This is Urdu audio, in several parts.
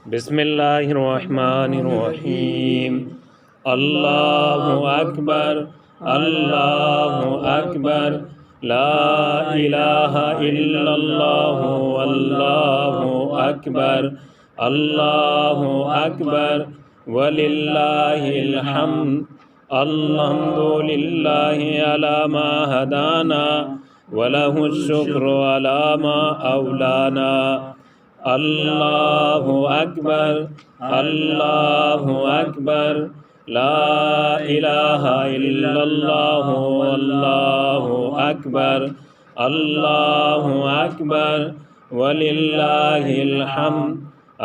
بسم اللہ الرحمن الرحیم اللہ اکبر اللہ اکبر لا الہ الا اللہ واللہ اکبر اللہ اکبر وللہ الحمد الحمد للہ علی ما ہدانا وَلَهُ الشُّكْرُ عَلَى مَا أَوْلَانَا اللہ اکبر اللہ اکبر لا الہ الا اللہ واللہ اکبر اللہ اکبر وللہ الحمد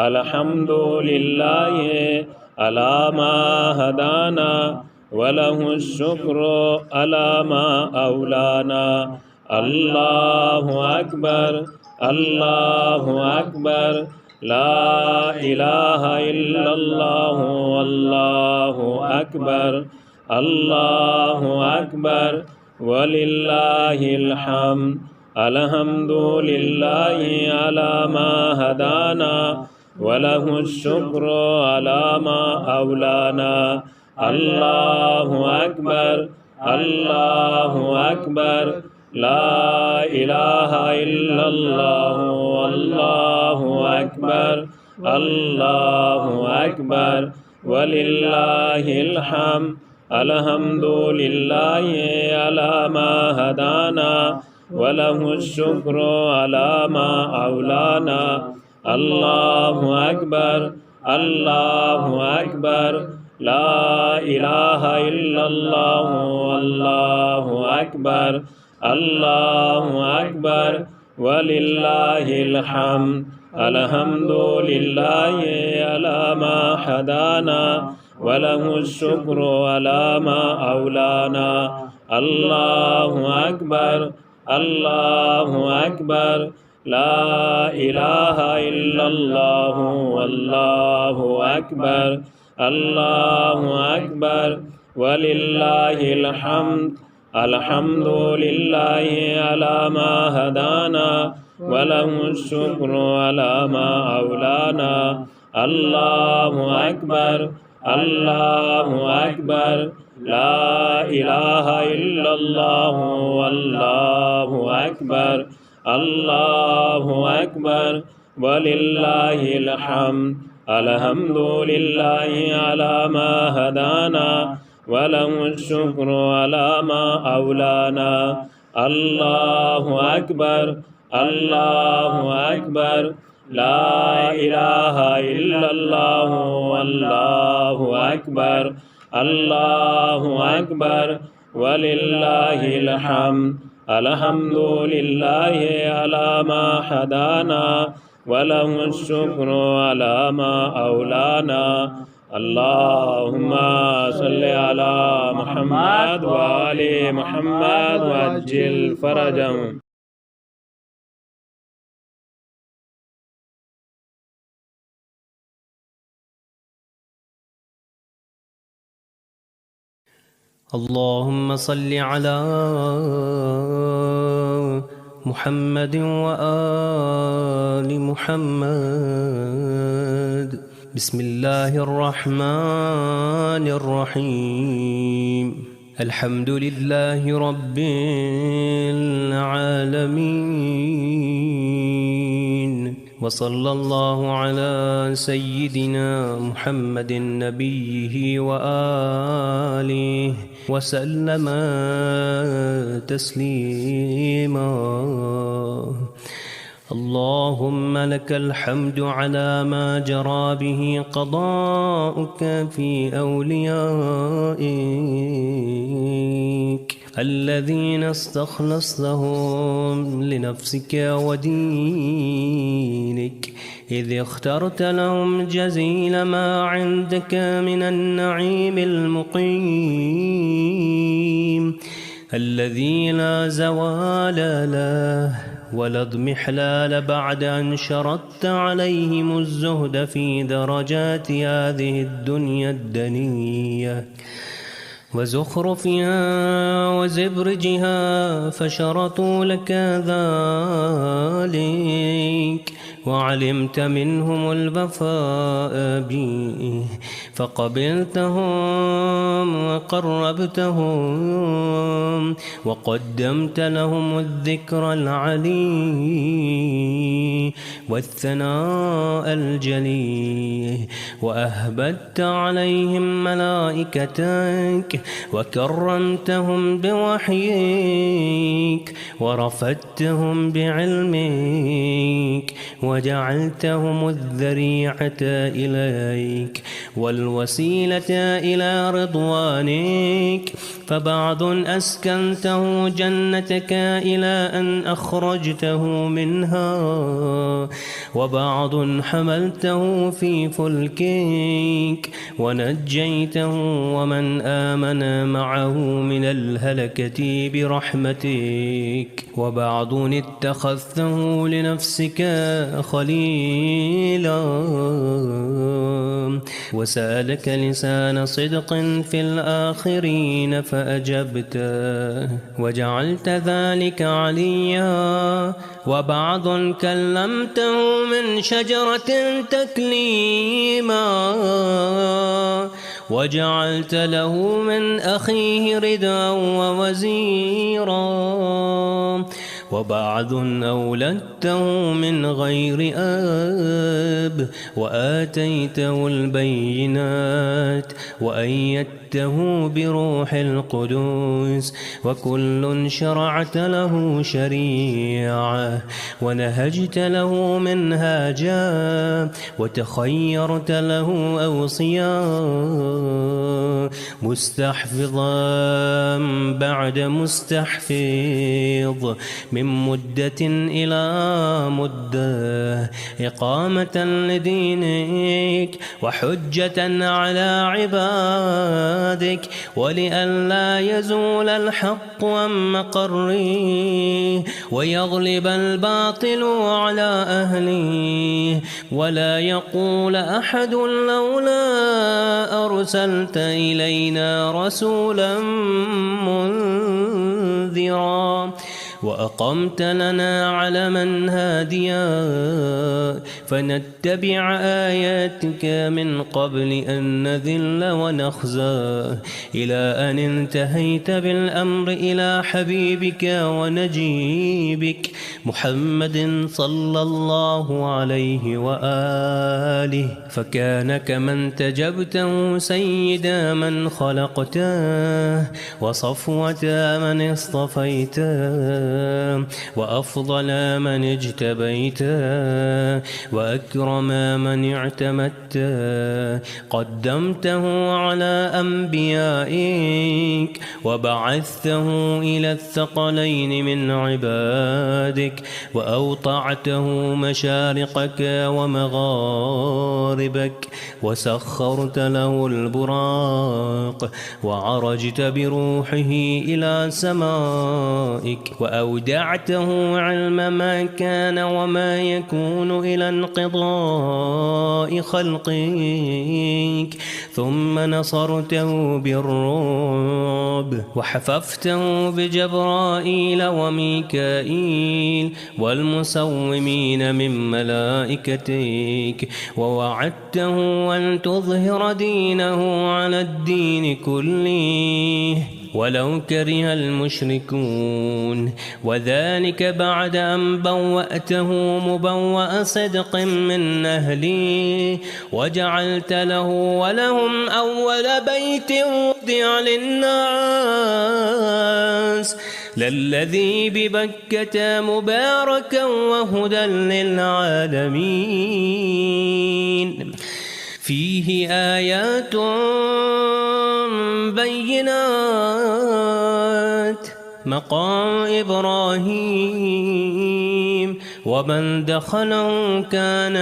الحمد للہ علی ما ہدانا وَلَهُ الشُّكْرُ عَلَى مَا أَوْلَانَا اللہ اکبر اللہ اکبر لا الہ الا اللہ واللہ اکبر اللہ اکبر وللہ الحمد الحمد للہ علی ما ہدانا وَلَهُ الشُّكْرُ عَلَى مَا أَوْلَانَا اللہ اکبر اللہ اکبر لا الہ الا اللہ واللہ اکبر اللہ اکبر وللہ الحمد الحمد للہ علی ما ہدانا وَلَهُ الشُّكْرُ عَلَى مَا أَوْلَانَا اللہ اکبر اللہ اکبر لا الہ الا اللہ واللہ اکبر اللہ اکبر وللہ الحمد الحمد للہ علی ما ہدانا وَلَهُ الشُّكْرُ عَلَى مَا أَوْلَانَا اللہ اکبر اللہ اکبر لا الہ الا اللہ واللہ اکبر اللہ اکبر وللہ الحمد الحمد للہ علی ما ہدانا وَلَهُ الشُّكْرُ عَلَى مَا أَوْلَانَا اللہ اکبر اللہ اکبر لا الہ الا اللہ واللہ اکبر اللہ اکبر وللہ الحمد الحمد للہ علی ما ہدانا وَلَهُ الشُّكْرُ عَلَى مَا أَوْلَانَا اللہ اکبر اللہ اکبر لا الہ الا اللہ واللہ اکبر اللہ اکبر وللہ الحمد الحمد للہ علی ما ہدانا وَلَهُ الشُّكْرُ عَلَى مَا أَوْلَانَا اللہم صل علی محمد وآل محمد وعجل فرجهم. اللهم صل على محمد وآل محمد. بسم الله الرحمن الرحيم. الحمد لله رب العالمين، وصلى الله على سيدنا محمد نبيه وآله وسلم تسليما. اللهم لك الحمد على ما جرى به قضاؤك في أوليائك الذين استخلصتهم لنفسك ودينك، إذ اخترت لهم جزيل ما عندك من النعيم المقيم الذي لا زوال له ولا اضمحلال بعد أن شردت عليهم الزهد في درجات هذه الدنيا الدنية وزخرفها وزبرجها، فشرطوا لك ذلك وعلمت منهم الوفاء بي فقبلتهم وقربتهم وقدمت لهم الذكر العلي والثناء الجلي وأهبت عليهم ملائكتك وكرمتهم بوحيك ورفدتهم بعلمك وجعلتهم الذريعة إليك والوسيلة إلى رضوانك فبعض أسكنته جنتك إلى أن أخرجته منها وبعض حملته في فلكك ونجيته ومن آمن معه من الهلكة برحمتك وبعض اتخذته لنفسك خليلا وسألك لسان صدق في الآخرين فأجبته وجعلت ذلك عليا وبعض كلمته من شجرة تكليما وجعلت له من أخيه ردا ووزيرا وبعض أولدته من غير أب وآتيته البينات وأيدته بروح القدس وكل شرعت له شريعة ونهجت له منهاجا وتخيرت له أوصياء مستحفظا بعد مستحفظ من مدة إلى مدة إقامة لدينك وحجة على عبادك ولئلا يزول الحق عن مقره ويغلب الباطل على أهله ولا يقول أحد لولا أرسلت إلينا رسولا منذرا وأقمت لنا علما هاديا فنتبع آياتك من قبل أن نذل ونخزى إلى أن انتهيت بالأمر إلى حبيبك ونجيبك محمد صلى الله عليه وآله فكان كمن تجبته سيد من خلقته وصفوة من اصطفيته وأفضل من اجتبيته وأكرم من اعتمدته قدمته على أنبيائك وبعثته إلى الثقلين من عبادك وأوطعته مشارقك ومغاربك وسخرت له البراق وعرجت بروحه إلى سمائك وأودعته علم ما كان وما يكون إلى انقضاء خلقك ثم نصرته بالرعب وحففته بجبرائيل وميكائيل والمسومين من ملائكتك ووعدته أن تظهر دينه على الدين كله ولو كره المشركون وذلك بعد أن بوأته مبوأ صدق من أهله وجعلت له ولهم أول بيت وضع للناس للذي ببكة مباركا وهدى للعالمين فيه آيات بينات مقام إبراهيم ومن دخله كان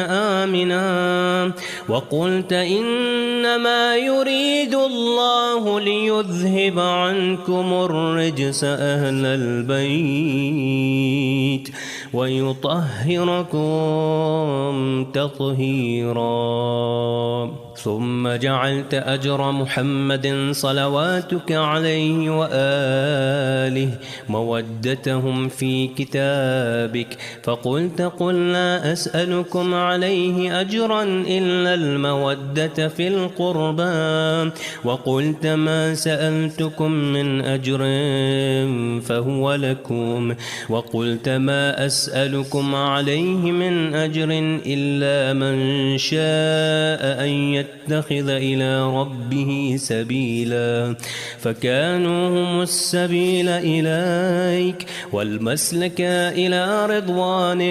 آمنا وقلت إنما يريد الله ليذهب عنكم الرجس أهل البيت ويطهركم تطهيرا. ثم جعلت أجر محمد صلواتك عليه وآله مودتهم في كتابك، فقلت قل لا أسألكم عليه أجرا إلا المودة في القربى، وقلت ما سألتكم من أجر فهو لكم، وقلت ما أسألكم عليه من أجر إلا من شاء أن يتخذ إلى ربه سبيلا، فكانوا هم السبيل إليك والمسلك إلى رضوانك.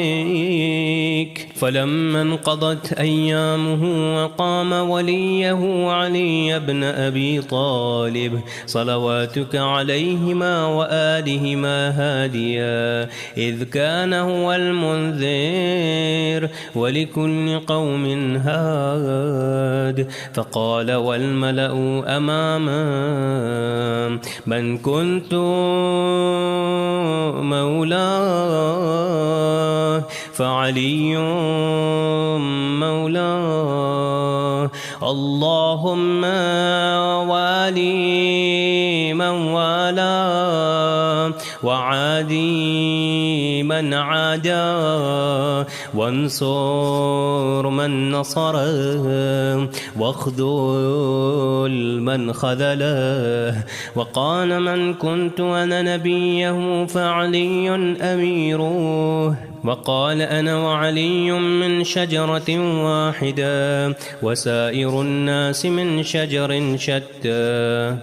فلما انقضت أيامه وقام وليه علي بن أبي طالب صلواتك عليهما وآلهما هاديا، إذ كان هو المنذر ولكل قوم هاد، فقال والملأ أماما من كنت مولاه فعلي مولاه، اللهم والي من والاه وعادي من عاداه، وانصر من نصره واخذل من خذله. وقال من كنت أنا نبيه فعلي أميره، وقال أنا وعلي من شجرة واحدة وسائر الناس من شجر شتى.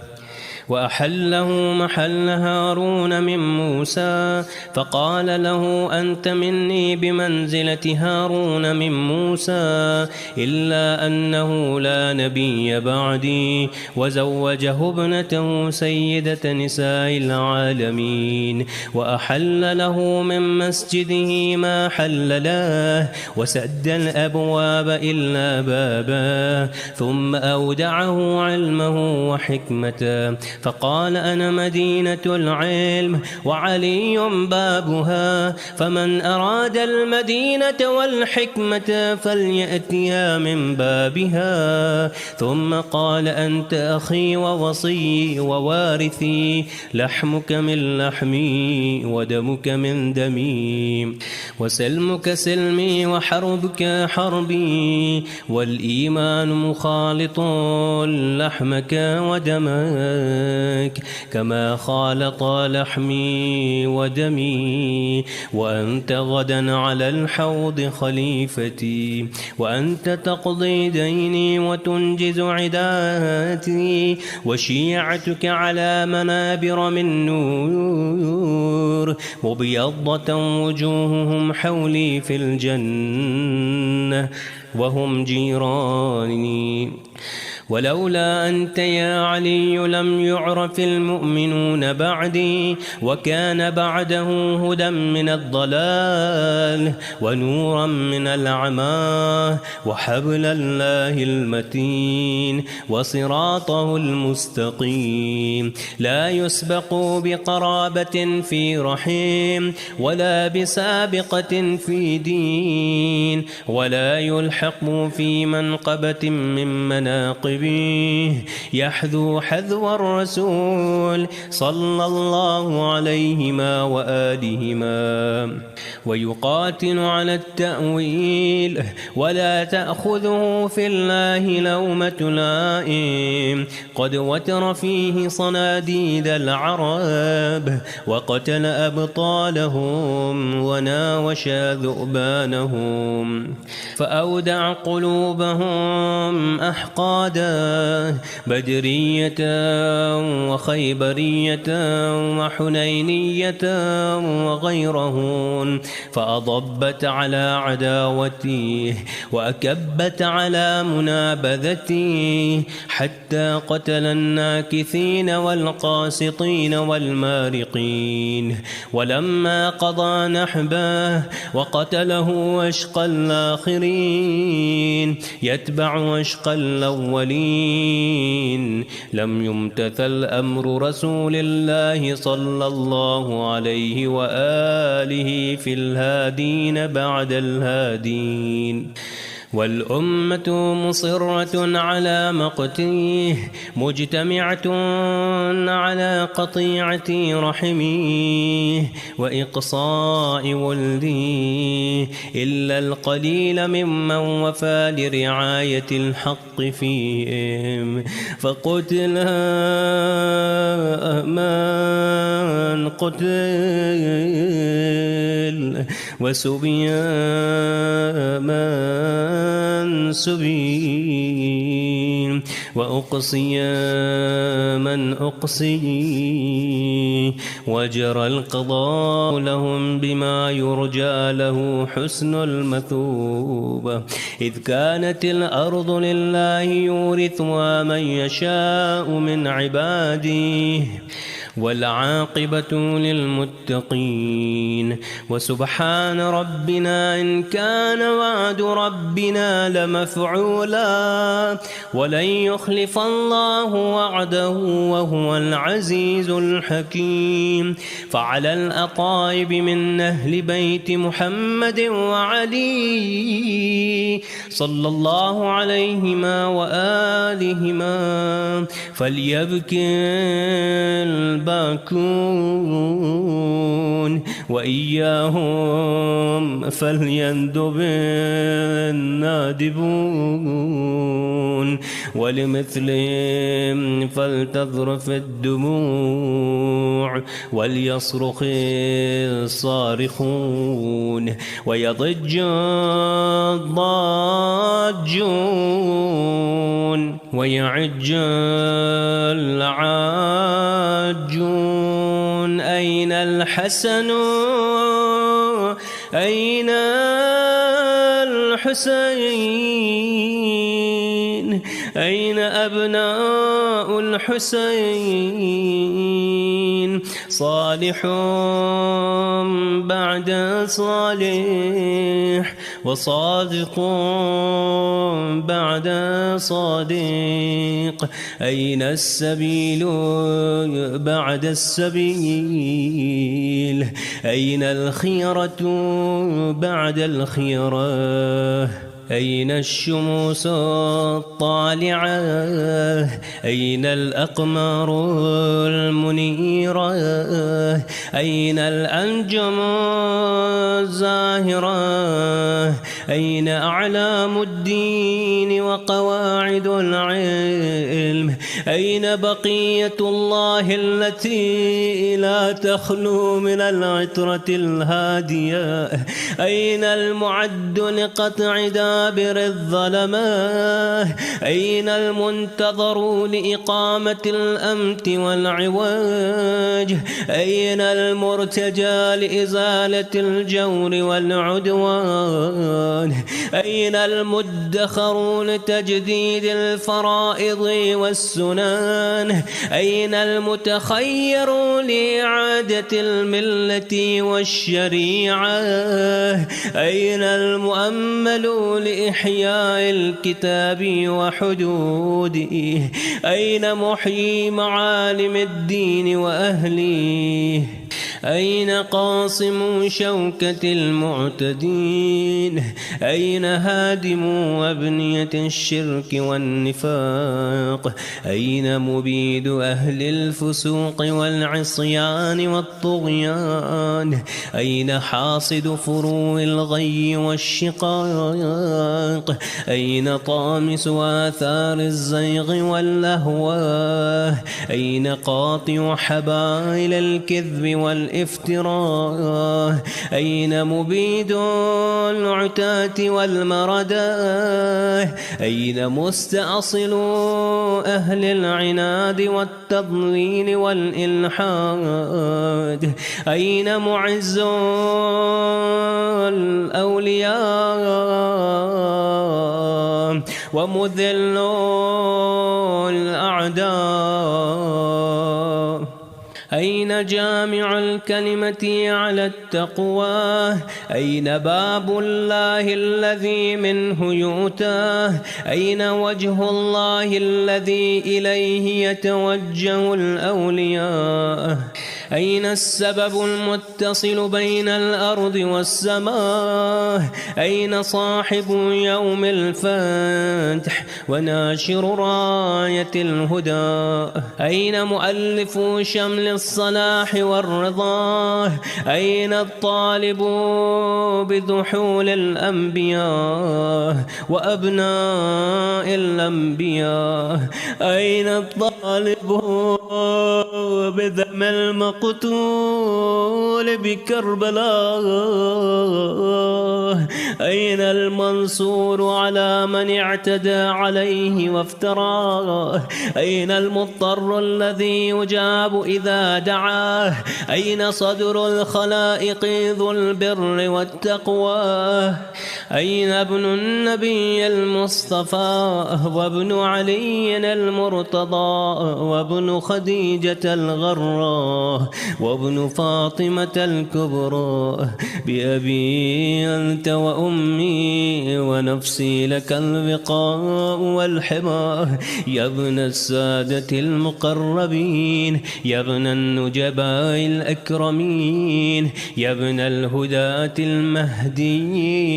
وأحله محل هارون من موسى، فقال له أنت مني بمنزلة هارون من موسى، إلا أنه لا نبي بعدي، وزوجه ابنته سيدة نساء العالمين، وأحل له من مسجده ما حل له، وسد الأبواب إلا بابا، ثم أودعه علمه وحكمته، فقال أنا مدينة العلم وعلي بابها، فمن أراد المدينة والحكمة فليأتها من بابها. ثم قال أنت أخي ووصي ووارثي، لحمك من لحمي ودمك من دمي، وسلمك سلمي وحربك حربي، والإيمان مخالط لحمك ودمك كما خالط لحمي ودمي، وأنت غدا على الحوض خليفتي، وأنت تقضي ديني وتنجز عداتي، وشيعتك على منابر من نور، مبيضة وجوههم حولي في الجنة وهم جيراني. ولولا أنت يا علي لم يعرف المؤمنون بعدي، وكان بعده هدى من الضلال ونورا من العمى، وحبل الله المتين وصراطه المستقيم، لا يسبق بقرابة في رحيم، ولا بسابقة في دين، ولا يلحق في منقبة من مناقب، يحذو حذو الرسول صلى الله عليهما وآلهما، ويقاتل على التأويل، ولا تأخذه في الله لومة لائم، قد وتر فيه صناديد العرب، وقتل أبطالهم وناوش ذؤبانهم، فأودع قلوبهم أحقادا، بدرية وخيبرية وحنينية وغيرهن، فأضبت على عداوته وأكبت على منابذته، حتى قتل الناكثين والقاسطين والمارقين. ولما قضى نحبه وقتله أشقى الآخرين يتبع أشقى الأولين، الأولين لم يمتثل أمر رسول الله صلى الله عليه وآله في الهادين بعد الهادين، والأمة مصرة على مقته مجتمعة على قطيعة رحمه وإقصاء ولده، إلا القليل ممن وفى لرعاية الحق فيهم، فقتل من قتل وسبي من سبي وأقصي من أقصي، وجرى القضاء لهم بما يرجى له حسن المثوبة، إذ كانت الأرض لله يورثها من يشاء من عباده والعاقبة للمتقين. وسبحان ربنا إن كان وعد ربنا لمفعولا، ولن يخلف الله وعده وهو العزيز الحكيم. فعلى الأطايب من أهل بيت محمد وعلي صلى الله عليهما وآلهما فليبكي الباكون، وإياهم فليندب النادبون، ولمثلهم فلتذرف الدموع وليصرخ الصارخون ويضج الضاجون ويعج العاجون. أين الحسن أين الحسين أين أبناء الحسين؟ صالح بعد صالح وصادق بعد صادق، أين السبيل بعد السبيل؟ أين الخيرة بعد الخيرة؟ أين الشموس الطالعة؟ أين الأقمار المنيرة؟ أين الأنجم الزاهرة؟ أين أعلام الدين وقواعد العلم؟ أين بقية الله التي لا تخلو من العترة الهادية؟ أين المعد لقطع دابر الظلمة؟ أين المنتظر لإقامة الأمت والعواج؟ أين المرتجى لإزالة الجور والعدوان؟ أين المدخر لتجديد الفرائض والسنن؟ أين المتخير لإعادة الملة والشريعة؟ أين المؤمل لإحياء الكتاب وحدوده؟ أين محيي معالم الدين وأهله؟ أين قاصم شوكة المعتدين؟ أين هادم أبنية الشرك والنفاق؟ أين مبيد أهل الفسوق والعصيان والطغيان؟ أين حاصد فروع الغي والشقاق؟ أين طامس آثار الزيغ والأهواء؟ أين قاطع حبائل الكذب والافتراء؟ أين مبيد العتاة والمردة؟ أين مستأصل أهل العناد والتضليل والإلحاد؟ أين معز الأولياء ومذل الأعداء؟ أين جامع الكلمة على التقوى؟ أين باب الله الذي منه يؤتاه؟ أين وجه الله الذي إليه يتوجه الأولياء؟ أين السبب المتصل بين الأرض والسماء؟ أين صاحب يوم الفتح وناشر راية الهدى؟ أين مؤلف شمل الصلاح والرضا؟ أين الطالب بذحول الأنبياء وأبناء الأنبياء؟ أين الطالب بدم المقتول بكربلاء؟ أين المنصور على من اعتدى عليه وافتراه؟ أين المضطر الذي يجاب إذا دعاه؟ أين صدر الخلائق ذو البر والتقوى؟ أين ابن النبي المصطفى وابن علي المرتضى وابن خديجة الغراء وابن فاطمة الكبرى؟ بأبي أنت وأمي ونفسي لك الوقاء والحماء، يا ابن السادة المقربين، يا ابن النجباء الأكرمين، يا ابن الهداة المهديين،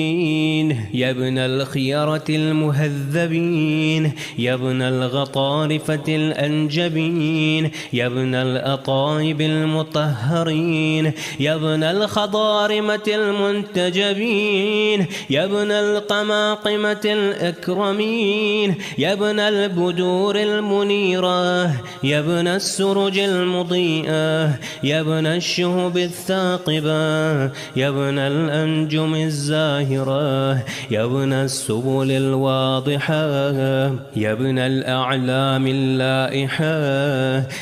يا ابن الخيرة المهذبين، يا ابن الغطارفة الأنجبين، يا ابن الأطايب المطهرين، يا ابن الخضارمة المنتجبين، يا ابن القماقمة الأكرمين، يا ابن البدور المنيرة، يا ابن السرج المضيئة، يا ابن الشهب الثاقبة، يا ابن الأنجم الزاهرة، يا ابن السبل الواضحة، يا ابن الأعلام اللائحة،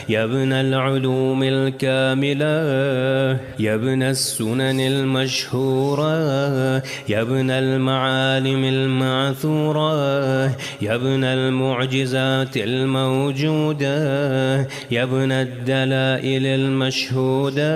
يا ابن العلوم الكاملة، يا ابن السنن المشهورة، يا ابن المعالم المعثورة، يا ابن المعجزات الموجودة، يا ابن الدلائل المشهودة،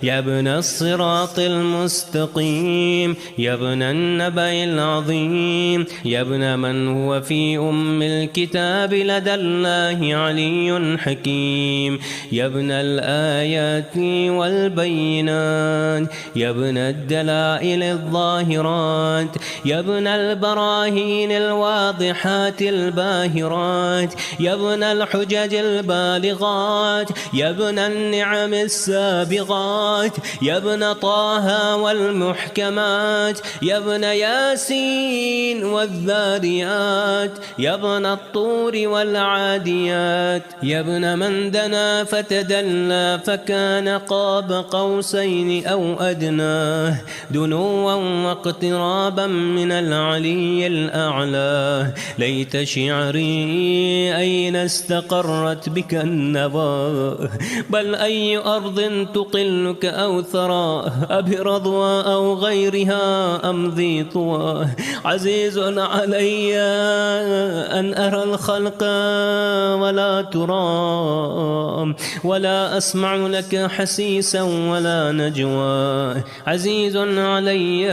يا ابن الصراط المستقيم، يا ابن النبأ العظيم، يا ابن من هو في أم الكتاب لدى الله علي حكيم، يا ابن الآيات والبينات، يا ابن الدلائل الظاهرات، يا ابن البراهين الواضحات الباهرات، يا ابن الحجج البالغات، يا ابن النعم السابغات، يا ابن طه والمحكمات، يا ابن ياسين والذاريات، يا ابن الطور والعاديات، يا ابن من دنا فتدلى فكان قاب قوسين أو أدنى، دنوا واقترابا من العلي الأعلى. ليت شعري أين استقرت بك النوى، بل أي أرض تقلك أو ثرى، أبي رضوى أو غيرها أم ذي طوى. عزيز علي أن أرى الخلق ولا ترى، ولا أسمع لك حسيسا ولا نجوى. عزيز علي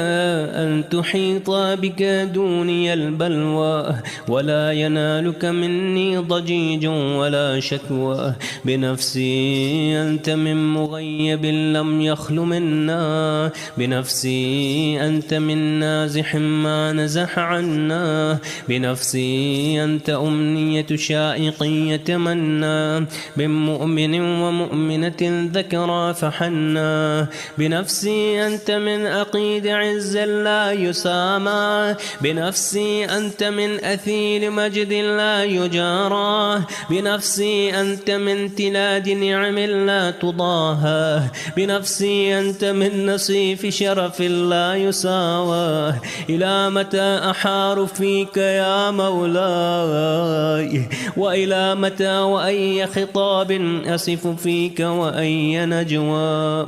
أن تحيط بك دوني البلوى، ولا ينالك مني ضجيج ولا شكوى. بنفسي أنت من مغيب لم يخل منا، بنفسي أنت من نازح ما نزح عنا، بنفسي أنت أمنية شائق يتمنى، من مؤمن ومؤمنة ذكرى فحنا. بنفسي أنت من أقيد عز لا يسامى، بنفسي أنت من أثيل مجد لا يجارى، بنفسي أنت من تلاد نعم لا تضاهى، بنفسي أنت من نصيف شرف لا يساوى. إلى متى أحار فيك يا مولاي، وإلى متى وأي خطاب أسير يصف فيك وأي نجوى.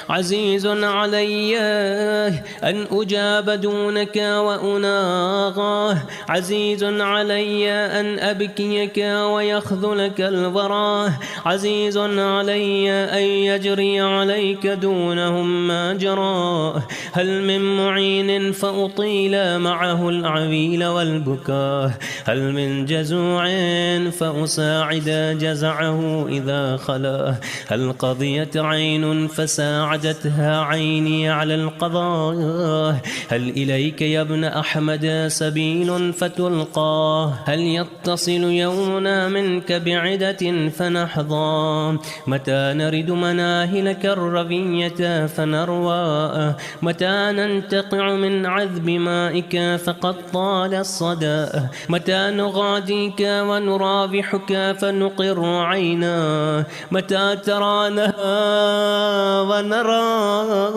عزيز علي أن أجاب دونك وأناغاه، عزيز علي أن أبكيك ويخذلك الورى، عزيز علي أن يجري عليك دونهم ما جرى. هل من معين فأطيل معه العويل والبكاء، هل من جزوع فأساعد جزعه إذا خلا، هل قضيت عين فساعدتها عيني على القضاء، هل إليك يا ابن أحمد سبيل فتلقى، هل يتصل يومنا منك بعدة فنحظى، متى نرد مناهلك الربية فنروى، متى ننتقع من عذب مائك فقد طال الصدى، متى نغاديك ونرابحك فنقر عينا، متى ترانا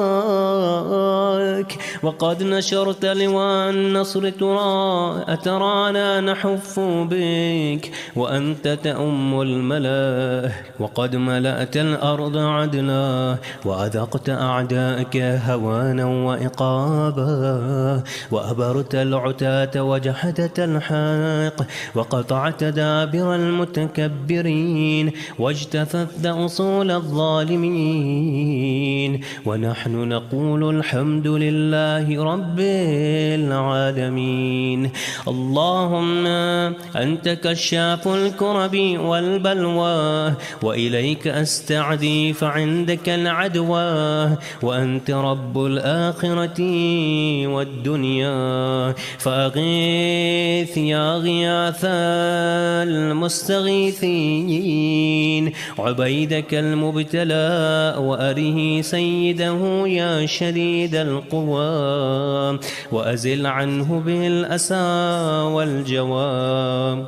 ونراك وقد نشرت لواء النصر ترى، أترانا نحف بك وأنت تأم الملا، وقد ملأت الأرض عدلا وأذقت أعداءك هوانا وإقابا، وأبرت العتاة وجحدت الحاق، وقطعت دابر المتكبرين، واجتثثت أصول الظالمين، ونحن نقول الحمد لله رب العالمين. اللهم أنت كشاف الكرب والبلوى، وإليك أستعدي فعندك العدوى، وأنت رب الآخرة والدنيا، فأغيث يا غياث المستغيثين عبيدك المبتلى، وأره سيده يا شديد القوى، وأزل عنه بالأسى والجوى،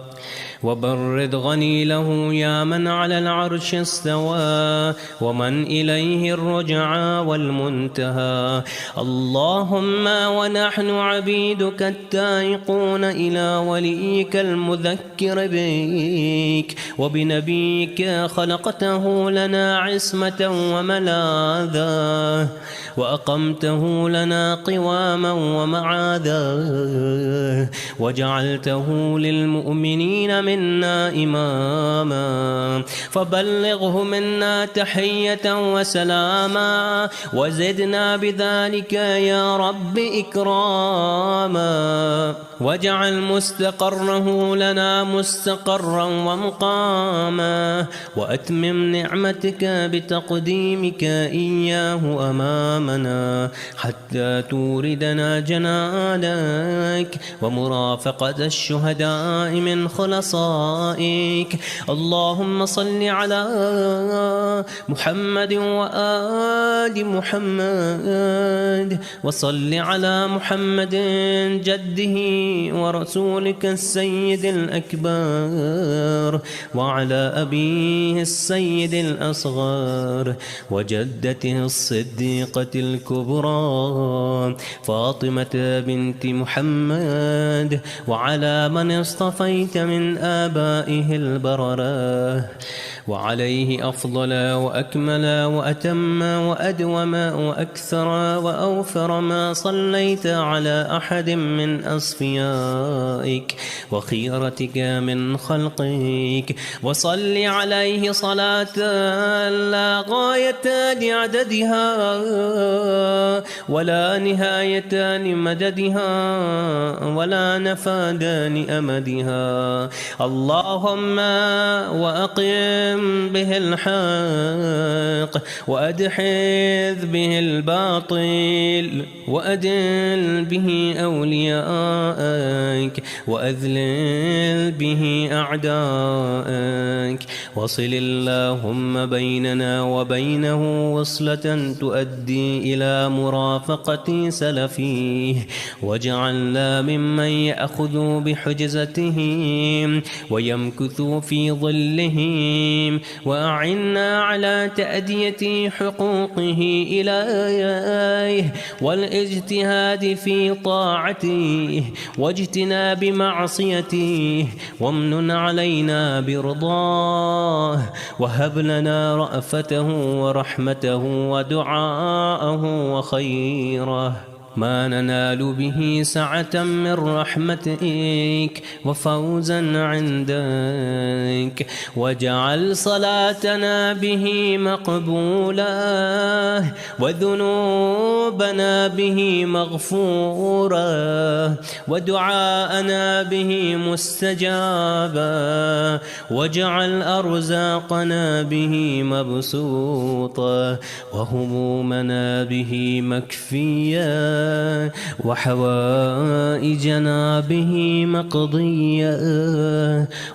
وبرد غنيله يا من على العرش استوى، ومن إليه الرجعى والمنتهى. اللهم ونحن عبيدك التائقون إلى وليك المذكر بك وبنبيك، خلقته لنا عصمة وملاذا، وأقمته لنا قواما ومعاذا، وجعلته للمؤمنين منا إماما، فبلغه منا تحية وسلاما، وزدنا بذلك يا رب إكراما، واجعل مستقره لنا مستقرا ومقاما، وأتمم نعمتك بتقديمك إياه أمامنا، حتى توردنا جنانك ومرافقة الشهداء من خلصائك. اللهم صل على محمد وآل محمد، وصل على محمد جده ورسولك السيد الأكبر، وعلى أبيه السيد الأصغر، وجدته الصديقة الكبرى فاطمة بنت محمد، وعلى من اصطفيت من آبائه البررة، وعليه أفضل وأكمل وأتم وأدوم وأكثر وأوفر ما صليت على أحد من أصفيائك وخيرتك من خلقك. وصل عليه صلاة لا غاية لعددها ولا نهاية لمددها ولا نفاد لأمدها. اللهم وأقم به الحق وأدحذ به الباطل وأدل به أولياءك وأذلل به أعداءك. وصل اللهم بيننا وبينه وصلة تؤدي إلى مرافقة سلفيه، واجعلنا ممن يأخذ بحجزتهم ويمكثوا في ظلهم، وأعنا على تأدية حقوقه إليه والاجتهاد في طاعته واجتناب معصيته، وامنن علينا برضاه، وهب لنا رأفته ورحمته ودعاءه وخيره، ما ننال به سعة من رحمتك وفوزا عندك، واجعل صلاتنا به مقبولة وذنوبنا به مغفورة ودعاءنا به مستجابا، واجعل أرزاقنا به مبسوطة وهمومنا به مكفية وحوائجنا به مقضية،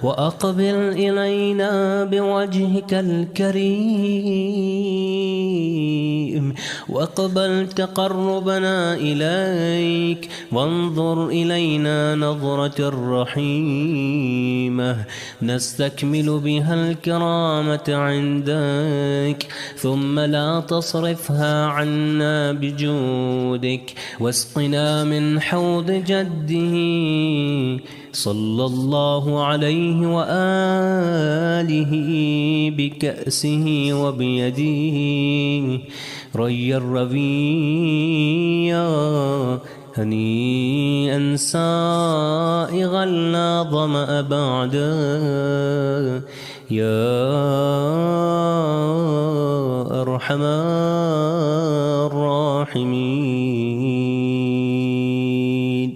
وأقبل إلينا بوجهك الكريم، واقبل تقربنا إليك، وانظر إلينا نظرة رحيمة نستكمل بها الكرامة عندك، ثم لا تصرفها عنا بجودك، واسقنا من حوض جده صلى الله عليه وآله بكأسه وبيده ريا رويا، هنيئا سائغا لا ظمأ بعده، يا أرحم الراحمين.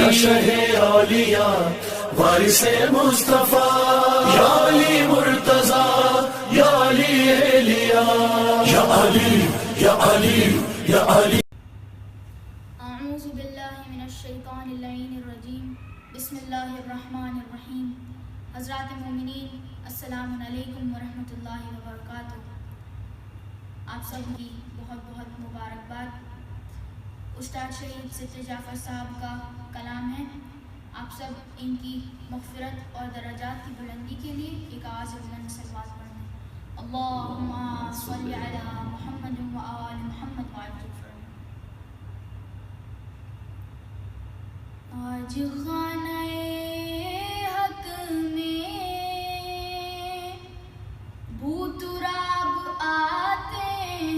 یا شہ اولیاء وارث مصطفیٰ، یا علی مرتضیٰ، یا علی الیاء، یا علی یا علی یا علی. اعوذ باللہ من الشیطان اللعین الرجیم، بسم اللہ الرحمن الرحیم. حضرات مومنین، السلام علیکم ورحمۃ اللہ وبرکاتہ. آپ سب کی بہت بہت مبارکباد. استاد شہید ستر جعفر صاحب کا کلام ہے. آپ سب ان کی مغفرت اور درجات کی بلندی کے لیے ایک آواز بلند صلوات پڑھیں. اللہم صلی علی محمد و آل محمد وعجل فرمائیں. آج خانہ حق میں بو تراب آتے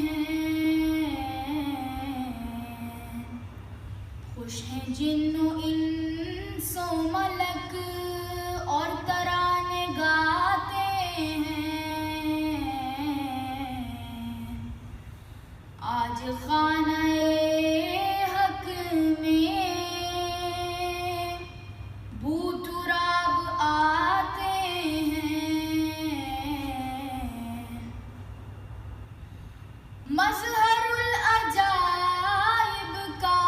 ہیں، خوش ہیں جن و انس و ملک اور ترانے گاتے ہیں. آج خانہ حق میں بو تراب آتے ہیں، مظہر العجائب کا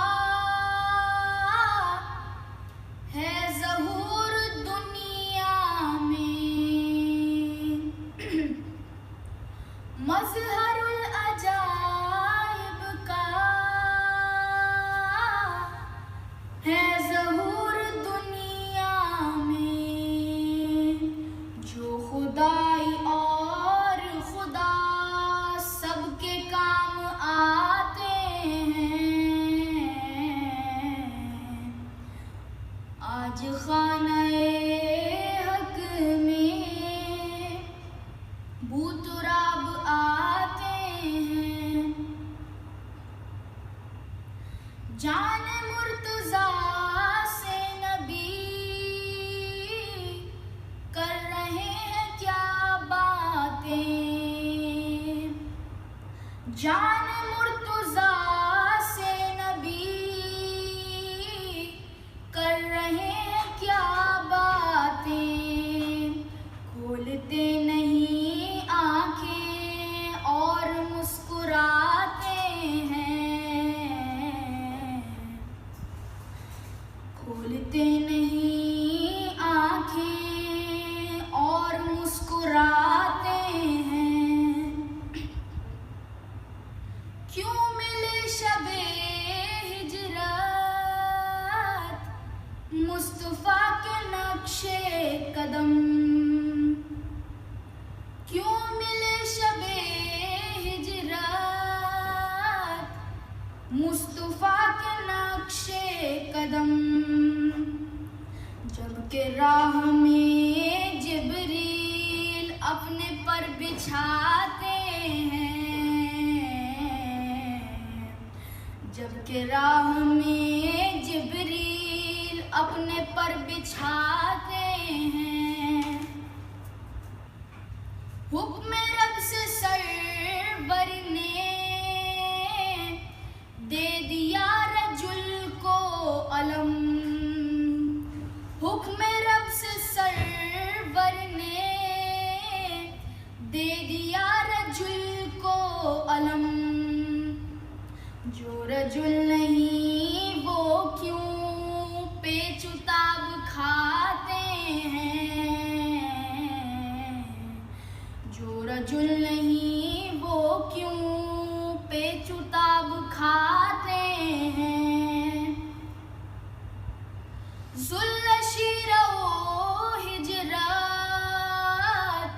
ہے ظہور دنیا میں، مظہر العجائب کا ہے ظہور دنیا میں، جو خدائی اور خدا سب کے کام آتے ہیں. آج خانہ حق میں بو تراب آتے ہیں. جان مرتضیٰ سے نبی کر رہے ہیں کیا باتیں، جان مرتضیٰ سے نبی کر رہے ہیں کیا باتیں، کھولتے نہیں آنکھیں اور مسکراتے ہیں، کھولتے نہیں مصطفیٰ کے نقش قدم، کیوں ملے شب ہجرات مصطفیٰ کے نقش قدم، جب کہ راہ میں جبریل اپنے پر بچھاتے ہیں، جب کہ راہ میں جبریل اپنے پر بچھاتے ہیں، حکم رب سے سرور نے دے دیا رجل کو علم، حکم رب سے سرور نے دے دیا رجل کو علم، جو رجل نہیں وہ کیوں پیچ تاب کھاتے ہیں، جو رجل نہیں وہ کیوں پیچ تاب کھاتے ہیں، ذل شیر و ہجرات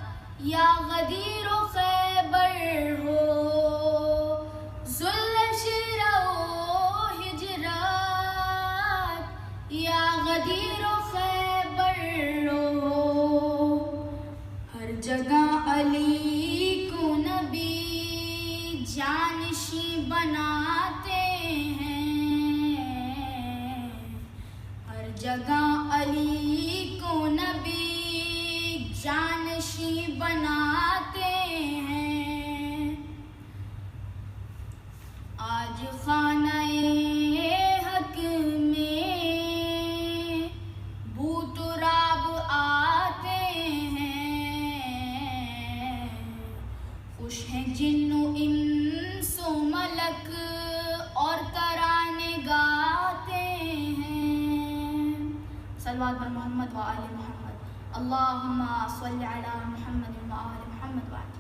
یا غدیر و خیبر ہو، ذل شیر و ہجرات یا غدیر و خیبر ہو، ہر جگہ علی کو نبی جانشیں بناتے ہیں، ہر جگہ علی کو نبی جانشیں بناتے ہیں، آج خانہ حق میں بو تراب آتے ہیں، خوش ہیں جن و انس و ملک اور ترانے گاتے ہیں، صلوات بر محمد و آل محمد، اللہم صلی علی محمد و آل محمد و آل۔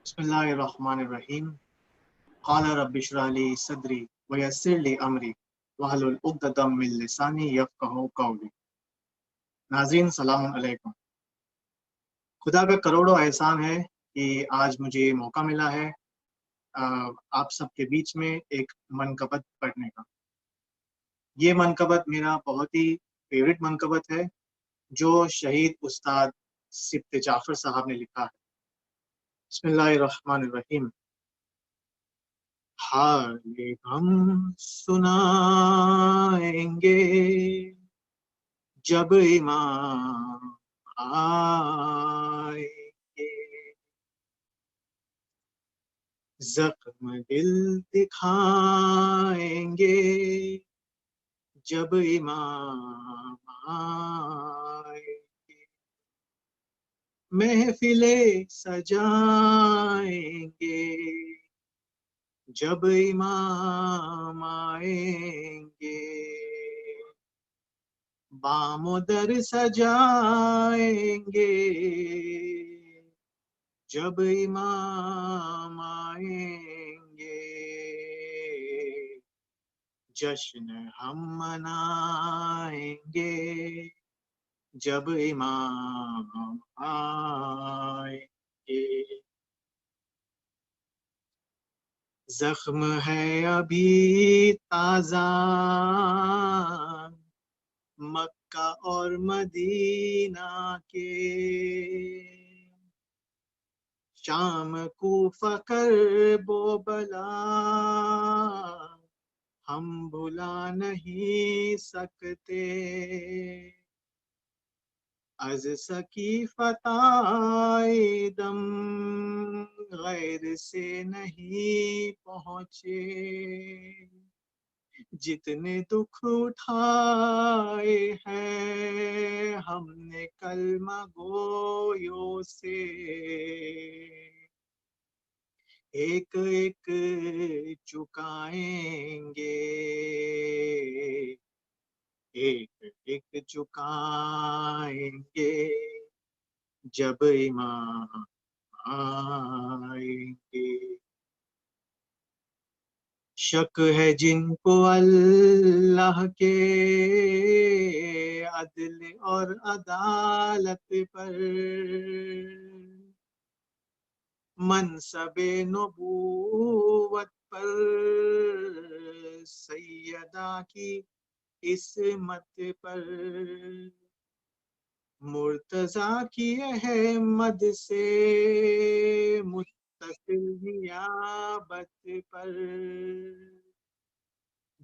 بسم اللہ الرحمن الرحیم۔ قال رب اشرح لی صدری ویسر لی امری واحلل عقدۃ من لسانی یفقہوا قولی۔ ناظرین السلام علیکم۔ خدا کا کروڑوں احسان ہے کہ آج مجھے موقع ملا ہے آپ سب کے بیچ میں ایک منقبت پڑھنے کا۔ یہ منقبت میرا بہت ہی فیوریٹ منقبت ہے جو شہید استاد سبط جعفر صاحب نے لکھا ہے۔ بسم اللہ الرحمن الرحیم۔ حال ہم سنائیں گے جب امام آئیں گے، زخم دل دکھائیں گے جب امام آئیں گے، محفلیں سجائیں گے جب امام آئیں گے، بام و در سجائیں گے جب امام آئیں گے، جشن ہم منائیں گے جب امام آئیں گے، زخم ہے ابھی تازہ مکہ اور مدینہ کے، شام کوفہ کرب و بلا ہم بھلا نہیں سکتے، از سقیفہ دم غیر سے نہیں پہنچے، جتنے دکھ اٹھائے ہیں ہم نے کلمہ گویوں سے، ایک ایک چکائیں گے، ایک ایک چکائیں گے جب امام آئیں گے، شک ہے جن کو اللہ کے عدل اور عدالت پر، منصب نبوت پر، سیدہ کی عصمت پر، مرتضیٰ کی احمد سے متصل نیابت پر،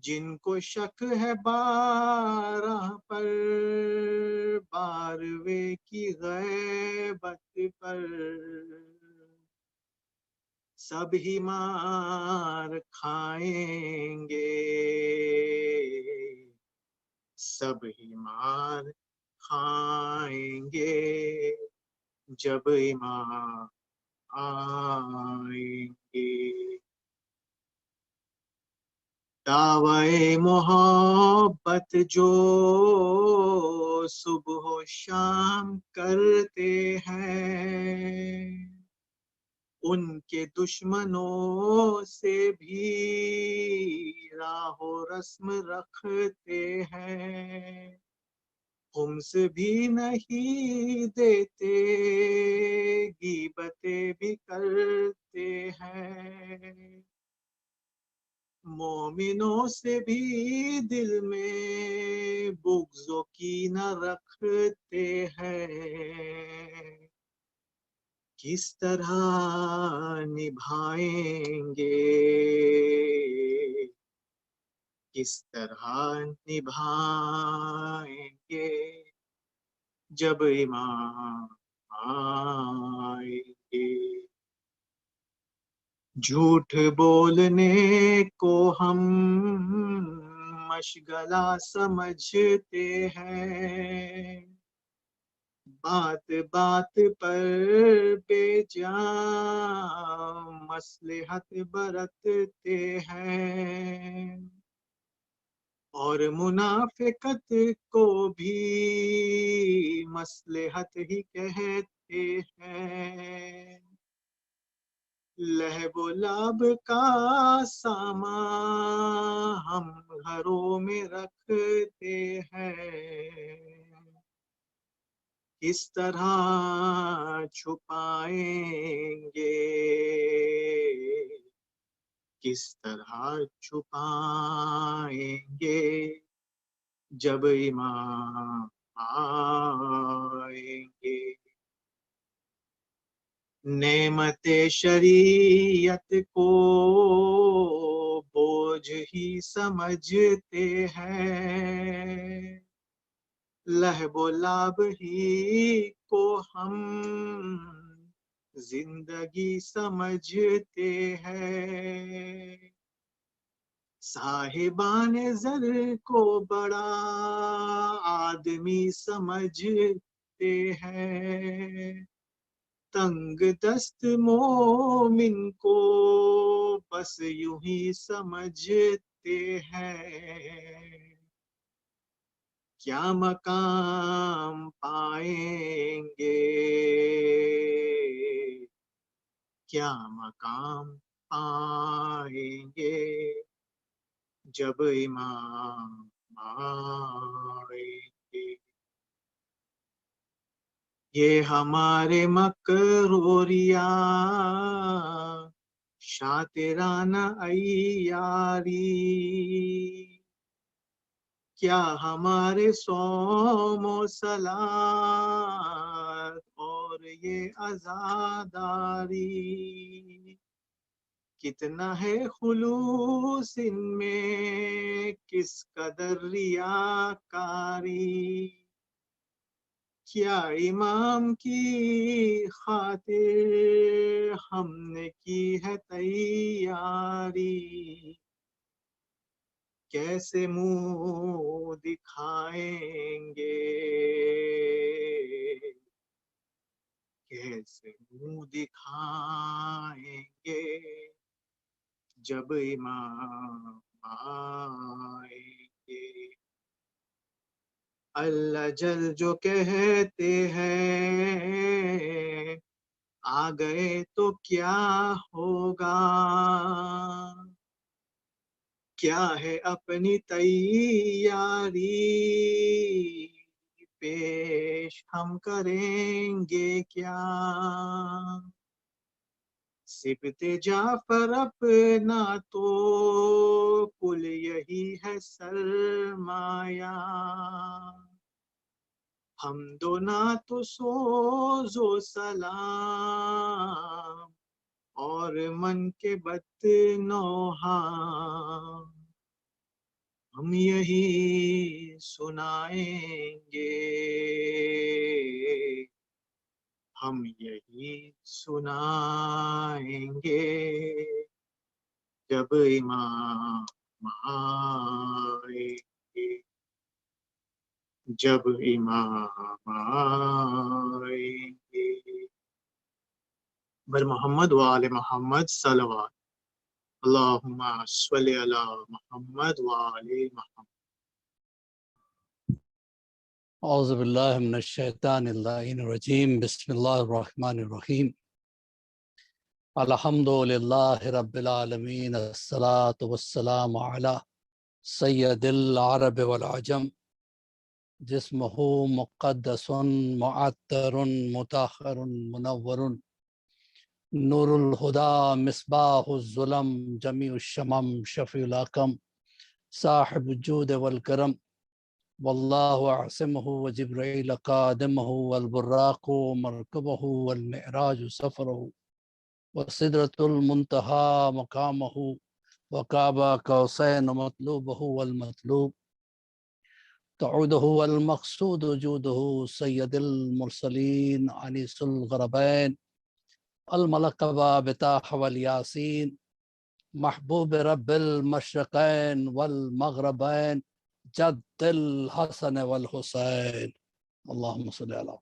جن کو شک ہے بارہ پر، باروے کی غیبت پر، سب ہی مار کھائیں گے، سب ہی مار کھائیں گے، جب ایمان آئیں گے۔ دعوی محبت جو صبح و شام کرتے ہیں، ان کے دشمنوں سے بھی راہ و رسم رکھتے ہیں، خمس بھی نہیں دیتے، غیبتیں بھی کرتے ہیں، مومنوں سے بھی دل میں بغض و کینہ رکھتے ہیں، کس طرح نبھائیں گے، کس طرح نبھائیں گے، جب ایمان آئیں گے۔ جھوٹ بولنے کو ہم مشغلہ سمجھتے ہیں، بات بات پر بے جان مصلحت برتتے ہیں، اور منافقت کو بھی مصلحت ہی کہتے ہیں، لہب و لعب کا سامان ہم گھروں میں رکھتے ہیں، کس طرح چھپائیں گے، کس طرح چھپائیں گے، جب ایمان آئیں گے۔ نعمت شریعت کو بوجھ ہی سمجھتے ہیں، لہب و لعب ہی کو ہم زندگی سمجھتے ہیں، صاحبان زر کو بڑا آدمی سمجھتے ہیں، تنگ دست مومن کو بس یوں ہی سمجھتے ہیں، کیا مقام پائیں گے، کیا مقام پائیں گے، جب ایمان آئیں گے۔ یہ ہمارے مکر و ریا شاطرانہ عیاری، کیا ہمارے صوم و صلاۃ اور یہ عزاداری، کتنا ہے خلوص ان میں، کس قدر ریاکاری، کیا امام کی خاطر ہم نے کی ہے تیاری، کیسے منہ دکھائیں گے، کیسے منہ دکھائیں گے، جب امام آئیں گے۔ اللہ جل جو کہتے ہیں، آ گئے تو کیا ہوگا، کیا ہے اپنی تیاری پیش ہم کریں گے کیا سبت جعفر اپنا تو کل یہی ہے سرمایہ ہم دو نعت و سوز و سلام اور من کے بت نوحہ ہم یہی سنائیں گے ہم یہی سنائیں گے جب امام آئیں گے جب امام آئیں گے بر محمد و آل محمد صلوات اللہم صلی علی محمد و آل محمد اعوذ باللہ من الشیطان اللعین الرجیم بسم اللہ الرحمن الرحیم الحمد للہ رب العالمین الصلاة والسلام علی سید العرب والعجم جسمہ مقدس معطر مطہر منور نور الہدا مصباح الظلم جمیع الشمم شفیع الاکم صاحب الجود والکرم واللہ عاصمہ وجبرائیل قادمہ والبراق مرکبہ والمعراج سفرہ وسدرۃ المنتہا مقامہ وقاب قوسین مطلوبہ والمطلوب تعودہ والمقصود جودہ سید المرسلین انیس الغربین الملقب بطاح والیاسین محبوب رب المشرقین والمغربین جد الحسن والحسین اللہم صلی علی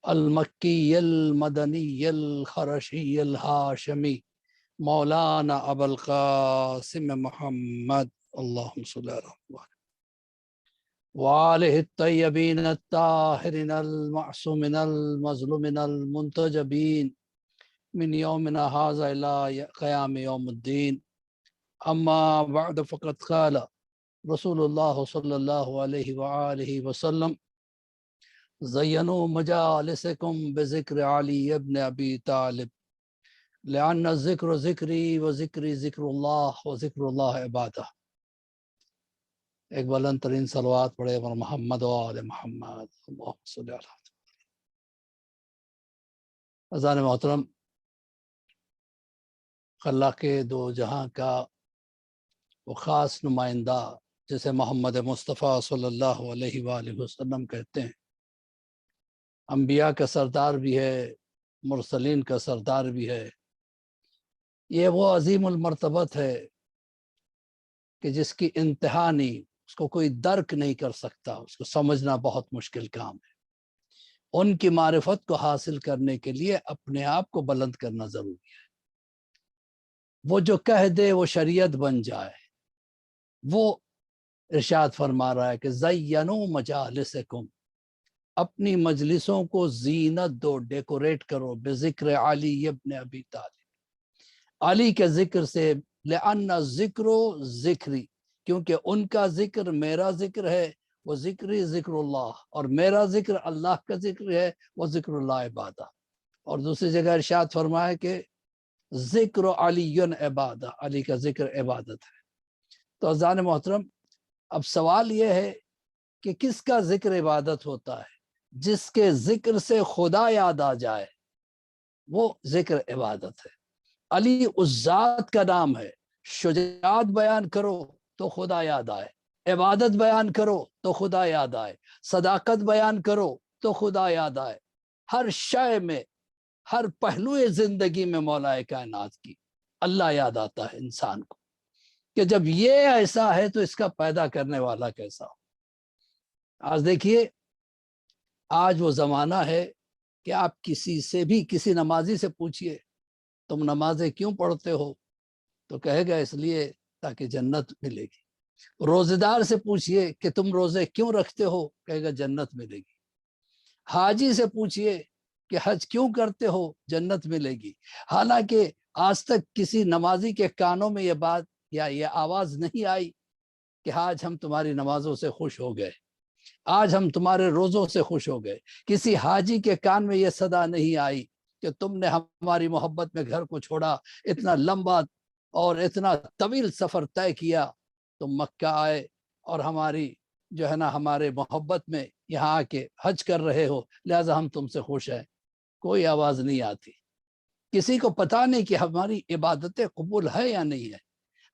المکی المدنی الخرشی الہاشمی مولانا ابو القاسم محمد اللہم صلی علی محمد وآلہ الطیبین الطاہرین المعصومین المظلومین المنتجبین من یومنا ھذا الی قیام یوم الدین اما بعد فقد قال رسول اللہ صلی اللہ علیہ وآلہ وسلم زینوا مجالسکم بذکر علی ابن ابی طالب لأن الذکر ذکری وذکری ذکر اللہ وذکر اللہ عبادہ۔ ایک بلند ترین صلوات پڑھے پر محمد و آل محمد اللہم صلی اللہ علیہ وسلم۔ عزیزان محترم، اللہ کے دو جہاں کا وہ خاص نمائندہ جسے محمد مصطفیٰ صلی اللہ علیہ وآلہ وسلم کہتے ہیں، انبیاء کا سردار بھی ہے، مرسلین کا سردار بھی ہے، یہ وہ عظیم المرتبت ہے کہ جس کی انتہا نہیں، اس کو کوئی درک نہیں کر سکتا، اس کو سمجھنا بہت مشکل کام ہے۔ ان کی معرفت کو حاصل کرنے کے لیے اپنے آپ کو بلند کرنا ضروری ہے۔ وہ جو کہہ دے وہ شریعت بن جائے، وہ ارشاد فرما رہا ہے کہ زینوا مجالسکم، اپنی مجلسوں کو زینت دو، ڈیکوریٹ کرو، بذکر علی ابن ابی طالب، علی کے ذکر سے، لأن ذکر ذکری، کیونکہ ان کا ذکر میرا ذکر ہے، وہ ذکری ذکر اللہ، اور میرا ذکر اللہ کا ذکر ہے، وہ ذکر اللہ عبادہ۔ اور دوسری جگہ ارشاد فرمایا کہ ذکر علی عبادہ، علی کا ذکر عبادت ہے۔ تو عزیزان محترم، اب سوال یہ ہے کہ کس کا ذکر عبادت ہوتا ہے؟ جس کے ذکر سے خدا یاد آ جائے وہ ذکر عبادت ہے۔ علی اس ذات کا نام ہے، شجاعت بیان کرو تو خدا یاد آئے، عبادت بیان کرو تو خدا یاد آئے، صداقت بیان کرو تو خدا یاد آئے۔ ہر شے میں، ہر پہلو زندگی میں مولا کائنات کی اللہ یاد آتا ہے انسان کو، کہ جب یہ ایسا ہے تو اس کا پیدا کرنے والا کیسا ہو۔ آج دیکھیے، آج وہ زمانہ ہے کہ آپ کسی سے بھی، کسی نمازی سے پوچھئے تم نمازیں کیوں پڑھتے ہو تو کہے گا اس لیے تاکہ جنت ملے گی۔ روزے دار سے پوچھئے کہ تم روزے کیوں رکھتے ہو، کہے گا جنت ملے گی۔ حاجی سے پوچھئے کہ حج کیوں کرتے ہو، جنت ملے گی۔ حالانکہ آج تک کسی نمازی کے کانوں میں یہ بات یا یہ آواز نہیں آئی کہ آج ہم تمہاری نمازوں سے خوش ہو گئے، آج ہم تمہارے روزوں سے خوش ہو گئے، کسی حاجی کے کان میں یہ صدا نہیں آئی کہ تم نے ہماری محبت میں گھر کو چھوڑا، اتنا لمبا اور اتنا طویل سفر طے کیا، تم مکہ آئے اور ہماری جو ہے نا ہمارے محبت میں یہاں آ کے حج کر رہے ہو، لہٰذا ہم تم سے خوش ہیں۔ کوئی آواز نہیں آتی، کسی کو پتہ نہیں کہ ہماری عبادتیں قبول ہے یا نہیں ہے،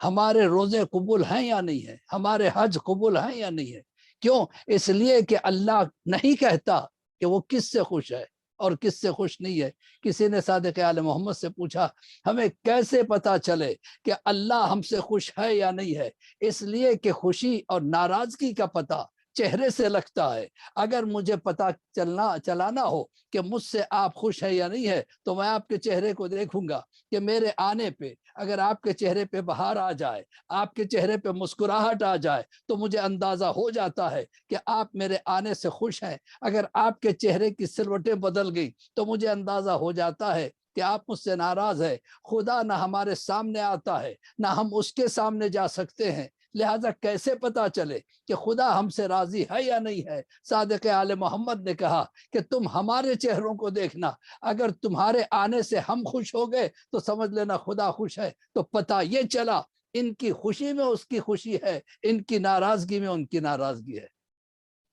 ہمارے روزے قبول ہیں یا نہیں ہے، ہمارے حج قبول ہیں یا نہیں ہے۔ کیوں؟ اس لیے کہ اللہ نہیں کہتا کہ وہ کس سے خوش ہے اور کس سے خوش نہیں ہے۔ کسی نے صادق آل محمد سے پوچھا ہمیں کیسے پتا چلے کہ اللہ ہم سے خوش ہے یا نہیں ہے؟ اس لیے کہ خوشی اور ناراضگی کا پتہ چہرے سے لگتا ہے۔ اگر مجھے پتہ چلانا ہو کہ مجھ سے آپ خوش ہے یا نہیں ہے تو میں آپ کے چہرے کو دیکھوں گا کہ میرے آنے پہ اگر آپ کے چہرے پہ بہار آ جائے، آپ کے چہرے پہ مسکراہٹ آ جائے تو مجھے اندازہ ہو جاتا ہے کہ آپ میرے آنے سے خوش ہیں۔ اگر آپ کے چہرے کی سلوٹیں بدل گئی تو مجھے اندازہ ہو جاتا ہے کہ آپ مجھ سے ناراض ہے۔ خدا نہ ہمارے سامنے آتا ہے نہ ہم اس کے سامنے جا سکتے ہیں، لہٰذا کیسے پتا چلے کہ خدا ہم سے راضی ہے یا نہیں ہے؟ صادق آل محمد نے کہا کہ تم ہمارے چہروں کو دیکھنا، اگر تمہارے آنے سے ہم خوش ہو گئے تو سمجھ لینا خدا خوش ہے۔ تو پتہ یہ چلا ان کی خوشی میں اس کی خوشی ہے، ان کی ناراضگی میں ان کی ناراضگی ہے۔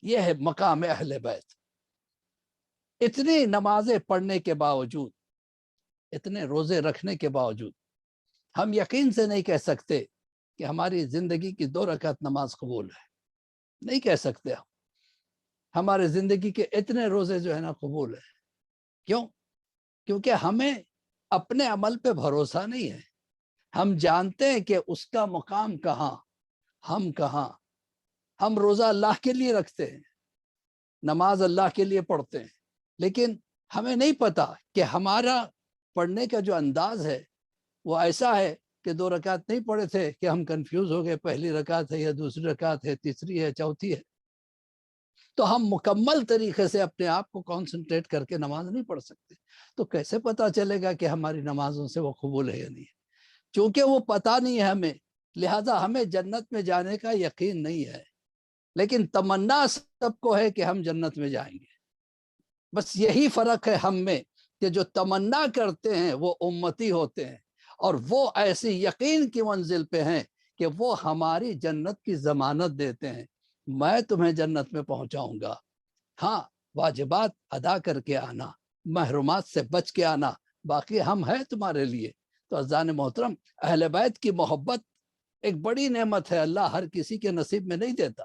یہ ہے مقام اہل بیت۔ اتنی نمازیں پڑھنے کے باوجود، اتنے روزے رکھنے کے باوجود ہم یقین سے نہیں کہہ سکتے کہ ہماری زندگی کی 2 رکعت نماز قبول ہے۔ نہیں کہہ سکتے ہم ہمارے زندگی کے اتنے روزے جو ہے نا قبول ہے۔ کیوں؟ کیونکہ ہمیں اپنے عمل پہ بھروسہ نہیں ہے۔ ہم جانتے ہیں کہ اس کا مقام کہاں، ہم کہاں۔ ہم روزہ اللہ کے لیے رکھتے ہیں، نماز اللہ کے لیے پڑھتے ہیں، لیکن ہمیں نہیں پتا کہ ہمارا پڑھنے کا جو انداز ہے وہ ایسا ہے کہ 2 رکعت نہیں پڑھے تھے کہ ہم کنفیوز ہو گئے، پہلی رکعت ہے یا دوسری رکعت ہے، تیسری ہے، چوتھی ہے۔ تو ہم مکمل طریقے سے اپنے آپ کو کانسنٹریٹ کر کے نماز نہیں پڑھ سکتے۔ تو کیسے پتا چلے گا کہ ہماری نمازوں سے وہ قبول ہے یا نہیں ہے؟ چونکہ وہ پتہ نہیں ہے ہمیں، لہٰذا ہمیں جنت میں جانے کا یقین نہیں ہے، لیکن تمنا سب کو ہے کہ ہم جنت میں جائیں گے۔ بس یہی فرق ہے ہم میں کہ جو تمنا کرتے ہیں وہ امتی ہوتے ہیں، اور وہ ایسی یقین کی منزل پہ ہیں کہ وہ ہماری جنت کی ضمانت دیتے ہیں۔ میں تمہیں جنت میں پہنچاؤں گا، ہاں واجبات ادا کر کے آنا، محرومات سے بچ کے آنا، باقی ہم ہیں تمہارے لیے۔ تو عزیزان محترم، اہل بیت کی محبت ایک بڑی نعمت ہے، اللہ ہر کسی کے نصیب میں نہیں دیتا،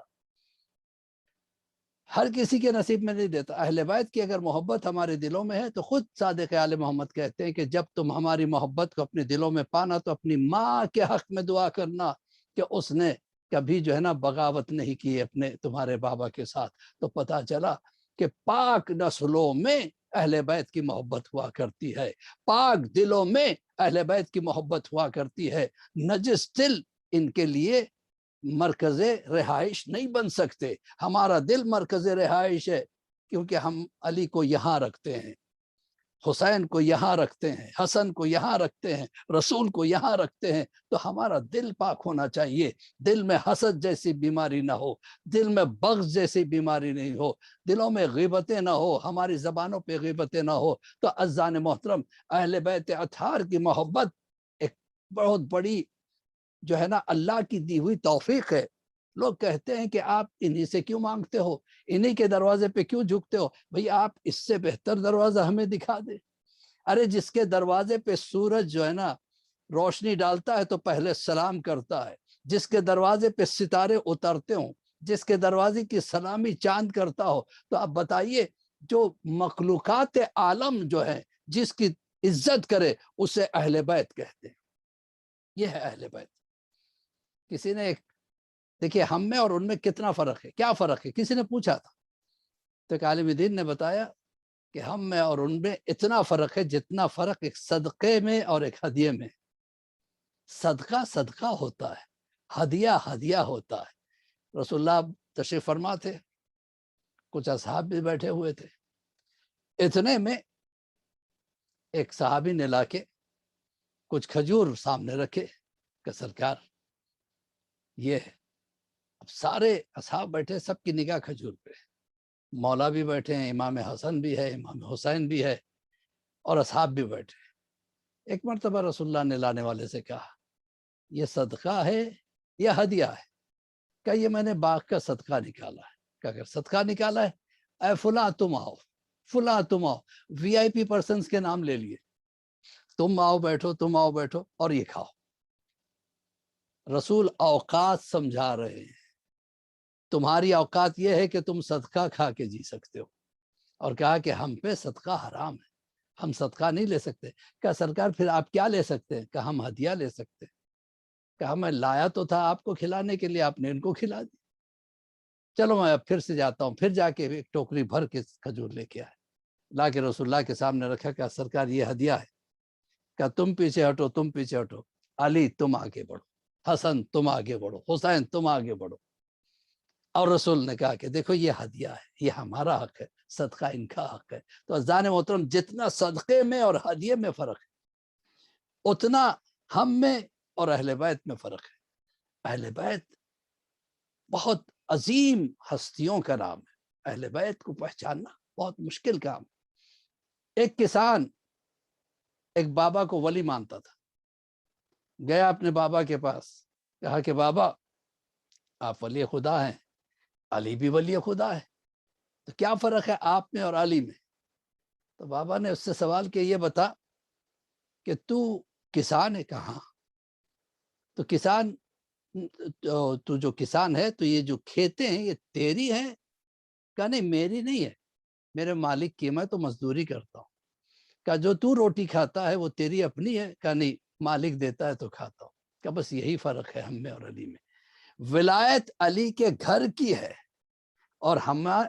ہر کسی کے نصیب میں نہیں دیتا۔ اہل بیت کی اگر محبت ہمارے دلوں میں ہے تو خود صادق آل محمد کہتے ہیں کہ جب تم ہماری محبت کو اپنے دلوں میں پانا تو اپنی ماں کے حق میں دعا کرنا کہ اس نے کبھی جو ہے نا بغاوت نہیں کی اپنے تمہارے بابا کے ساتھ۔ تو پتہ چلا کہ پاک نسلوں میں اہل بیت کی محبت ہوا کرتی ہے، پاک دلوں میں اہل بیت کی محبت ہوا کرتی ہے۔ نجس دل ان کے لیے مرکز رہائش نہیں بن سکتے۔ ہمارا دل مرکز رہائش ہے، کیونکہ ہم علی کو یہاں رکھتے ہیں، حسین کو یہاں رکھتے ہیں، حسن کو یہاں رکھتے ہیں، رسول کو یہاں رکھتے ہیں۔ تو ہمارا دل پاک ہونا چاہیے، دل میں حسد جیسی بیماری نہ ہو، دل میں بغض جیسی بیماری نہیں ہو، دلوں میں غیبتیں نہ ہو، ہماری زبانوں پہ غیبتیں نہ ہو۔ تو عزیزان محترم، اہل بیت اطہار کی محبت ایک بہت بڑی جو ہے نا اللہ کی دی ہوئی توفیق ہے۔ لوگ کہتے ہیں کہ آپ انہی سے کیوں مانگتے ہو، انہی کے دروازے پہ کیوں جھکتے ہو؟ بھئی آپ اس سے بہتر دروازہ ہمیں دکھا دے۔ ارے جس کے دروازے پہ سورج جو ہے نا روشنی ڈالتا ہے تو پہلے سلام کرتا ہے، جس کے دروازے پہ ستارے اترتے ہوں، جس کے دروازے کی سلامی چاند کرتا ہو، تو آپ بتائیے جو مخلوقات عالم جو ہے جس کی عزت کرے اسے اہل بیت کہتے ہیں۔ یہ ہے اہل بیت۔ کسی نے دیکھیے ہم میں اور ان میں کتنا فرق ہے، کیا فرق ہے؟ کسی نے پوچھا تھا تو ایک عالم دین نے بتایا کہ ہم میں اور ان میں اتنا فرق ہے جتنا فرق ایک صدقے میں اور ایک ہدیے میں۔ صدقہ صدقہ ہوتا ہے، ہدیہ ہدیہ ہوتا ہے۔ رسول اللہ تشریف فرما تھے، کچھ اصحاب بھی بیٹھے ہوئے تھے، اتنے میں ایک صحابی نے لا کے کچھ کھجور سامنے رکھے کہ سرکار یہ ہے۔ اب سارے اصحاب بیٹھے، سب کی نگاہ کھجور پہ، مولا بھی بیٹھے ہیں، امام حسن بھی ہے، امام حسین بھی ہے، اور اصحاب بھی بیٹھے ہیں۔ ایک مرتبہ رسول اللہ نے لانے والے سے کہا یہ صدقہ ہے یا ہدیہ ہے؟ کہ یہ میں نے باغ کا صدقہ نکالا ہے۔ کہ اگر صدقہ نکالا ہے، اے فلاں تم آؤ، فلاں تم آؤ، وی آئی پی پرسنز کے نام لے لیے، تم آؤ بیٹھو، تم آؤ بیٹھو اور یہ کھاؤ۔ رسول اوقات سمجھا رہے ہیں، تمہاری اوقات یہ ہے کہ تم صدقہ کھا کے جی سکتے ہو، اور کہا کہ ہم پہ صدقہ حرام ہے، ہم صدقہ نہیں لے سکتے۔ کہا سرکار پھر آپ کیا لے سکتے ہیں؟ کہ ہم ہدیہ لے سکتے ہیں۔ کہا میں لایا تو تھا آپ کو کھلانے کے لیے، آپ نے ان کو کھلا دی، چلو میں اب پھر سے جاتا ہوں۔ پھر جا کے ایک ٹوکری بھر کے کھجور لے کے آئے، لا کے رسول اللہ کے سامنے رکھا۔ کہ سرکار یہ ہدیہ ہے۔ کہ تم پیچھے ہٹو، تم پیچھے ہٹو، علی تم آگے بڑھو، حسن تم آگے بڑھو، حسین تم آگے بڑھو۔ اور رسول نے کہا کہ دیکھو یہ ہدیہ ہے، یہ ہمارا حق ہے، صدقہ ان کا حق ہے۔ تو عزیزان محترم، جتنا صدقے میں اور ہدیے میں فرق ہے، اتنا ہم میں اور اہل بیت میں فرق ہے۔ اہل بیت بہت عظیم ہستیوں کا نام ہے، اہل بیت کو پہچاننا بہت مشکل کام ہے۔ ایک کسان ایک بابا کو ولی مانتا تھا، گیا اپنے بابا کے پاس، کہا کہ بابا آپ ولی خدا ہیں، علی بھی ولی خدا ہے، تو کیا فرق ہے آپ میں اور علی میں؟ تو بابا نے اس سے سوال کیا یہ بتا کہ تو کسان ہے؟ کہاں؟ تو کسان، تو جو کسان ہے تو یہ جو کھیتے ہیں یہ تیری ہیں؟ کہا نہیں میری نہیں ہے، میرے مالک کی، میں تو مزدوری کرتا ہوں۔ کہا جو تو روٹی کھاتا ہے وہ تیری اپنی ہے؟ کہا نہیں مالک دیتا ہے تو کھاتا ہوں۔ کہا بس یہی فرق ہے ہم میں اور علی میں، ولایت علی کے گھر کی ہے، اور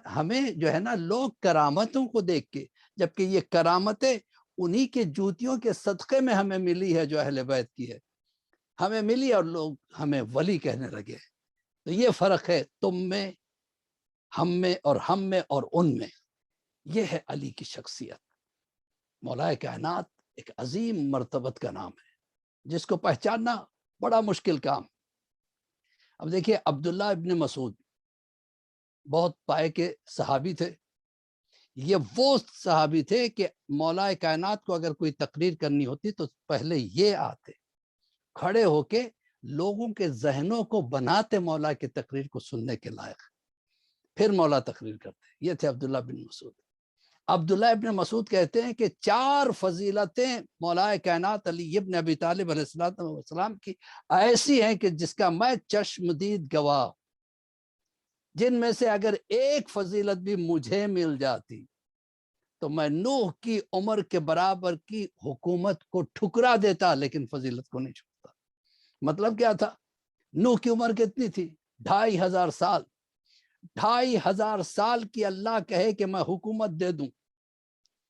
ہمیں جو ہے نا لوگ کرامتوں کو دیکھ کے، جبکہ یہ کرامتیں انہی کے جوتیوں کے صدقے میں ہمیں ملی ہے جو اہل بیت کی ہے، ہمیں ملی اور لوگ ہمیں ولی کہنے لگے۔ تو یہ فرق ہے تم میں، ہم میں، اور ہم میں اور ان میں۔ یہ ہے علی کی شخصیت۔ مولا کائنات ایک عظیم مرتبت کا نام ہے جس کو پہچاننا بڑا مشکل کام۔ اب دیکھیے عبداللہ ابن مسعود بہت پائے کے صحابی تھے، یہ وہ صحابی تھے کہ مولا کائنات کو اگر کوئی تقریر کرنی ہوتی تو پہلے یہ آتے، کھڑے ہو کے لوگوں کے ذہنوں کو بناتے مولا کی تقریر کو سننے کے لائق، پھر مولا تقریر کرتے۔ یہ تھے عبداللہ بن مسعود۔ عبداللہ ابن مسعود کہتے ہیں کہ 4 فضیلتیں مولا کائنات علی ابن ابی طالب علیہ السلام کی ایسی ہیں کہ جس کا میں چشمدید گواہ، جن میں سے اگر ایک فضیلت بھی مجھے مل جاتی تو میں نوح کی عمر کے برابر کی حکومت کو ٹھکرا دیتا، لیکن فضیلت کو نہیں چھوڑتا۔ مطلب کیا تھا؟ نوح کی عمر کتنی تھی؟ 2500 سال۔ 2500 سال کی اللہ کہے کہ میں حکومت دے دوں،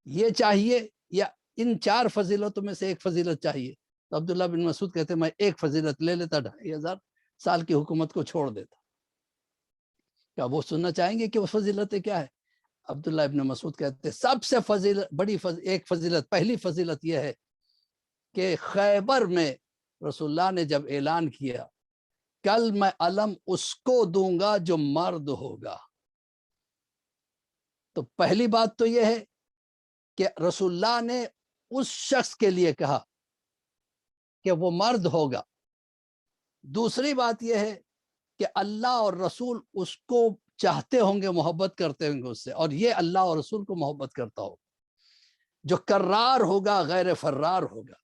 یہ چاہیے یا ان 4 فضیلتوں میں سے ایک فضیلت چاہیے؟ تو عبداللہ بن مسعود کہتے ہیں میں ایک فضیلت لے لیتا، 2500 سال کی حکومت کو چھوڑ دیتا۔ کیا وہ سننا چاہیں گے کہ وہ فضیلتیں کیا ہے؟ عبداللہ ابن مسعود کہتے ہیں سب سے ایک فضیلت، پہلی فضیلت یہ ہے کہ خیبر میں رسول اللہ نے جب اعلان کیا کل میں علم اس کو دوں گا جو مرد ہوگا، تو پہلی بات تو یہ ہے کہ رسول اللہ نے اس شخص کے لیے کہا کہ وہ مرد ہوگا۔ دوسری بات یہ ہے کہ اللہ اور رسول اس کو چاہتے ہوں گے، محبت کرتے ہوں گے اس سے، اور یہ اللہ اور رسول کو محبت کرتا ہو، جو کرار ہوگا غیر فرار ہوگا۔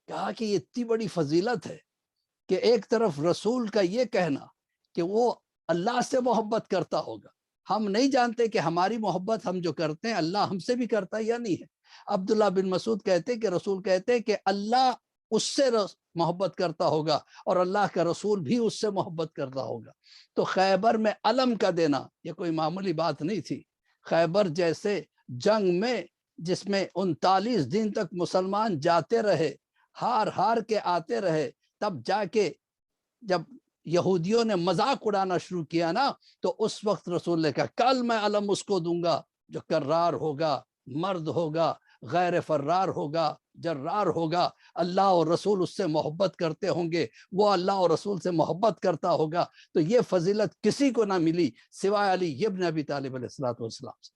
کہا کہ یہ اتنی بڑی فضیلت ہے کہ ایک طرف رسول کا یہ کہنا کہ وہ اللہ سے محبت کرتا ہوگا، ہم نہیں جانتے کہ ہماری محبت ہم جو کرتے ہیں اللہ ہم سے بھی کرتا ہے یا نہیں ہے۔ عبداللہ بن مسعود کہتے کہ رسول کہتے کہ اللہ اس سے محبت کرتا ہوگا اور اللہ کا رسول بھی اس سے محبت کرتا ہوگا۔ تو خیبر میں علم کا دینا یہ کوئی معمولی بات نہیں تھی۔ خیبر جیسے جنگ میں جس میں 39 دن تک مسلمان جاتے رہے، ہار کے آتے رہے، تب جا کے جب یہودیوں نے مذاق اڑانا شروع کیا نا، تو اس وقت رسول نے کہا کل میں علم اس کو دوں گا جو کرار ہوگا، مرد ہوگا، غیر فرار ہوگا، جرار ہوگا، اللہ اور رسول اس سے محبت کرتے ہوں گے، وہ اللہ اور رسول سے محبت کرتا ہوگا، تو یہ فضیلت کسی کو نہ ملی سوائے علی ابن ابی طالب علیہ الصلوۃ والسلام سے۔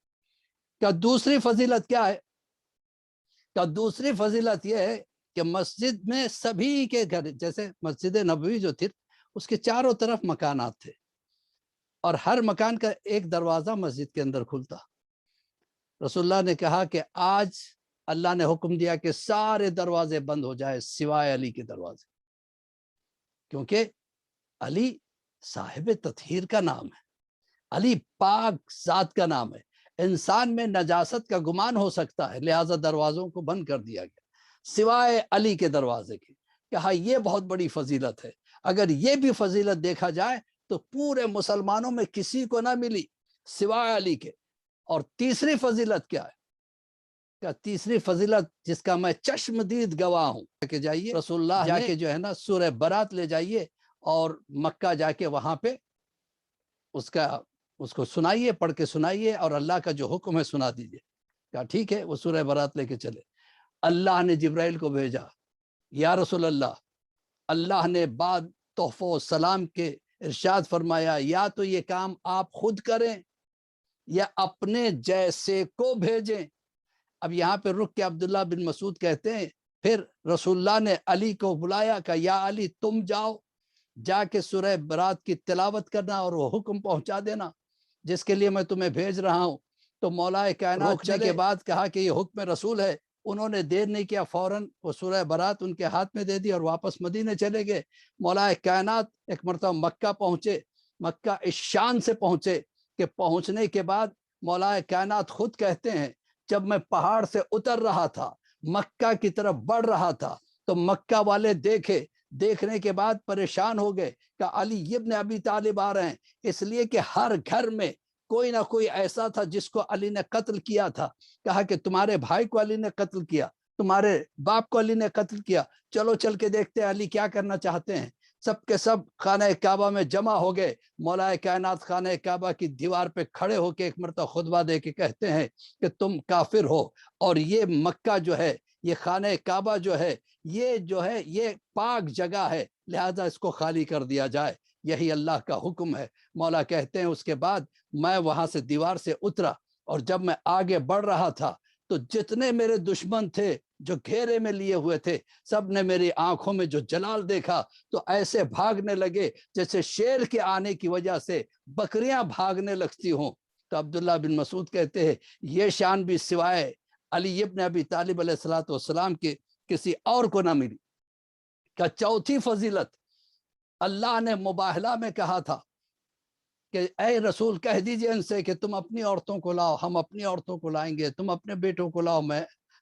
کیا دوسری فضیلت کیا ہے؟ کیا دوسری فضیلت یہ ہے کہ مسجد میں سبھی کے گھر، جیسے مسجد نبوی جو تھی اس کے چاروں طرف مکانات تھے، اور ہر مکان کا ایک دروازہ مسجد کے اندر کھلتا۔ رسول اللہ نے کہا کہ آج اللہ نے حکم دیا کہ سارے دروازے بند ہو جائے سوائے علی کے دروازے، کیونکہ علی صاحب تطہیر کا نام ہے، علی پاک ذات کا نام ہے، انسان میں نجاست کا گمان ہو سکتا ہے، لہٰذا دروازوں کو بند کر دیا گیا سوائے علی کے دروازے کے۔ کہا یہ بہت بڑی فضیلت ہے، اگر یہ بھی فضیلت دیکھا جائے تو پورے مسلمانوں میں کسی کو نہ ملی سوائے علی کے۔ اور تیسری فضیلت کیا ہے؟ کہ تیسری فضیلت جس کا میں چشم دید گواہ ہوں کہ جائیے رسول اللہ جا کے جو ہے نا سورہ برات لے جائیے اور مکہ جا کے وہاں پہ اس کو سنائیے، پڑھ کے سنائیے، اور اللہ کا جو حکم ہے سنا دیجیے۔ کہا ٹھیک ہے، وہ سورہ برات لے کے چلے۔ اللہ نے جبرائیل کو بھیجا، یا رسول اللہ نے بعد تحفہ و سلام کے ارشاد فرمایا یا تو یہ کام آپ خود کریں یا اپنے جیسے کو بھیجیں۔ اب یہاں پہ رک کے عبداللہ بن مسعود کہتے ہیں پھر رسول اللہ نے علی کو بلایا کہ یا علی تم جاؤ، جا کے سورہ برات کی تلاوت کرنا اور وہ حکم پہنچا دینا جس کے لیے میں تمہیں بھیج رہا ہوں۔ تو مولا کائنات روکنے کے بعد کہا کہ یہ حکم رسول ہے، انہوں نے دیر نہیں کیا، فوراً وہ سورہ برات ان کے ہاتھ میں دے دی اور واپس مدینے چلے گئے۔ مولا کائنات ایک مرتبہ مکہ پہنچے، مکہ اس شان سے پہنچے کہ پہنچنے کے بعد مولا کائنات خود کہتے ہیں جب میں پہاڑ سے اتر رہا تھا، مکہ کی طرف بڑھ رہا تھا، تو مکہ والے دیکھنے کے بعد پریشان ہو گئے کہ علی ابن ابی طالب آ رہے ہیں، اس لیے کہ ہر گھر میں کوئی نہ کوئی ایسا تھا جس کو علی نے قتل کیا تھا۔ کہا کہ تمہارے بھائی کو علی نے قتل کیا، تمہارے باپ کو علی نے قتل کیا، چلو چل کے دیکھتے ہیں علی کیا کرنا چاہتے ہیں۔ سب کے سب خانہ کعبہ میں جمع ہو گئے۔ مولا کائنات خانہ کعبہ کی دیوار پہ کھڑے ہو کے ایک مرتبہ خطبہ دے کے کہتے ہیں کہ تم کافر ہو، اور یہ مکہ جو ہے، یہ خانہ کعبہ جو ہے یہ پاک جگہ ہے، لہذا اس کو خالی کر دیا جائے، یہی اللہ کا حکم ہے۔ مولا کہتے ہیں اس کے بعد میں وہاں سے دیوار سے اترا، اور جب میں آگے بڑھ رہا تھا تو جتنے میرے دشمن تھے جو گھیرے میں لیے ہوئے تھے، سب نے میری آنکھوں میں جو جلال دیکھا تو ایسے بھاگنے لگے جیسے شیر کے آنے کی وجہ سے بکریاں بھاگنے لگتی ہوں۔ تو عبداللہ بن مسعود کہتے ہیں یہ شان بھی سوائے علی ابن ابی طالب علیہ الصلوۃ والسلام کے کسی اور کو نہ ملی۔ کا چوتھی فضیلت، اللہ نے مباہلہ میں کہا تھا کہ اے رسول کہہ دیجئے ان سے کہ تم اپنی عورتوں کو لاؤ، ہم اپنی عورتوں کو لائیں گے، تم اپنے بیٹوں کو لاؤ،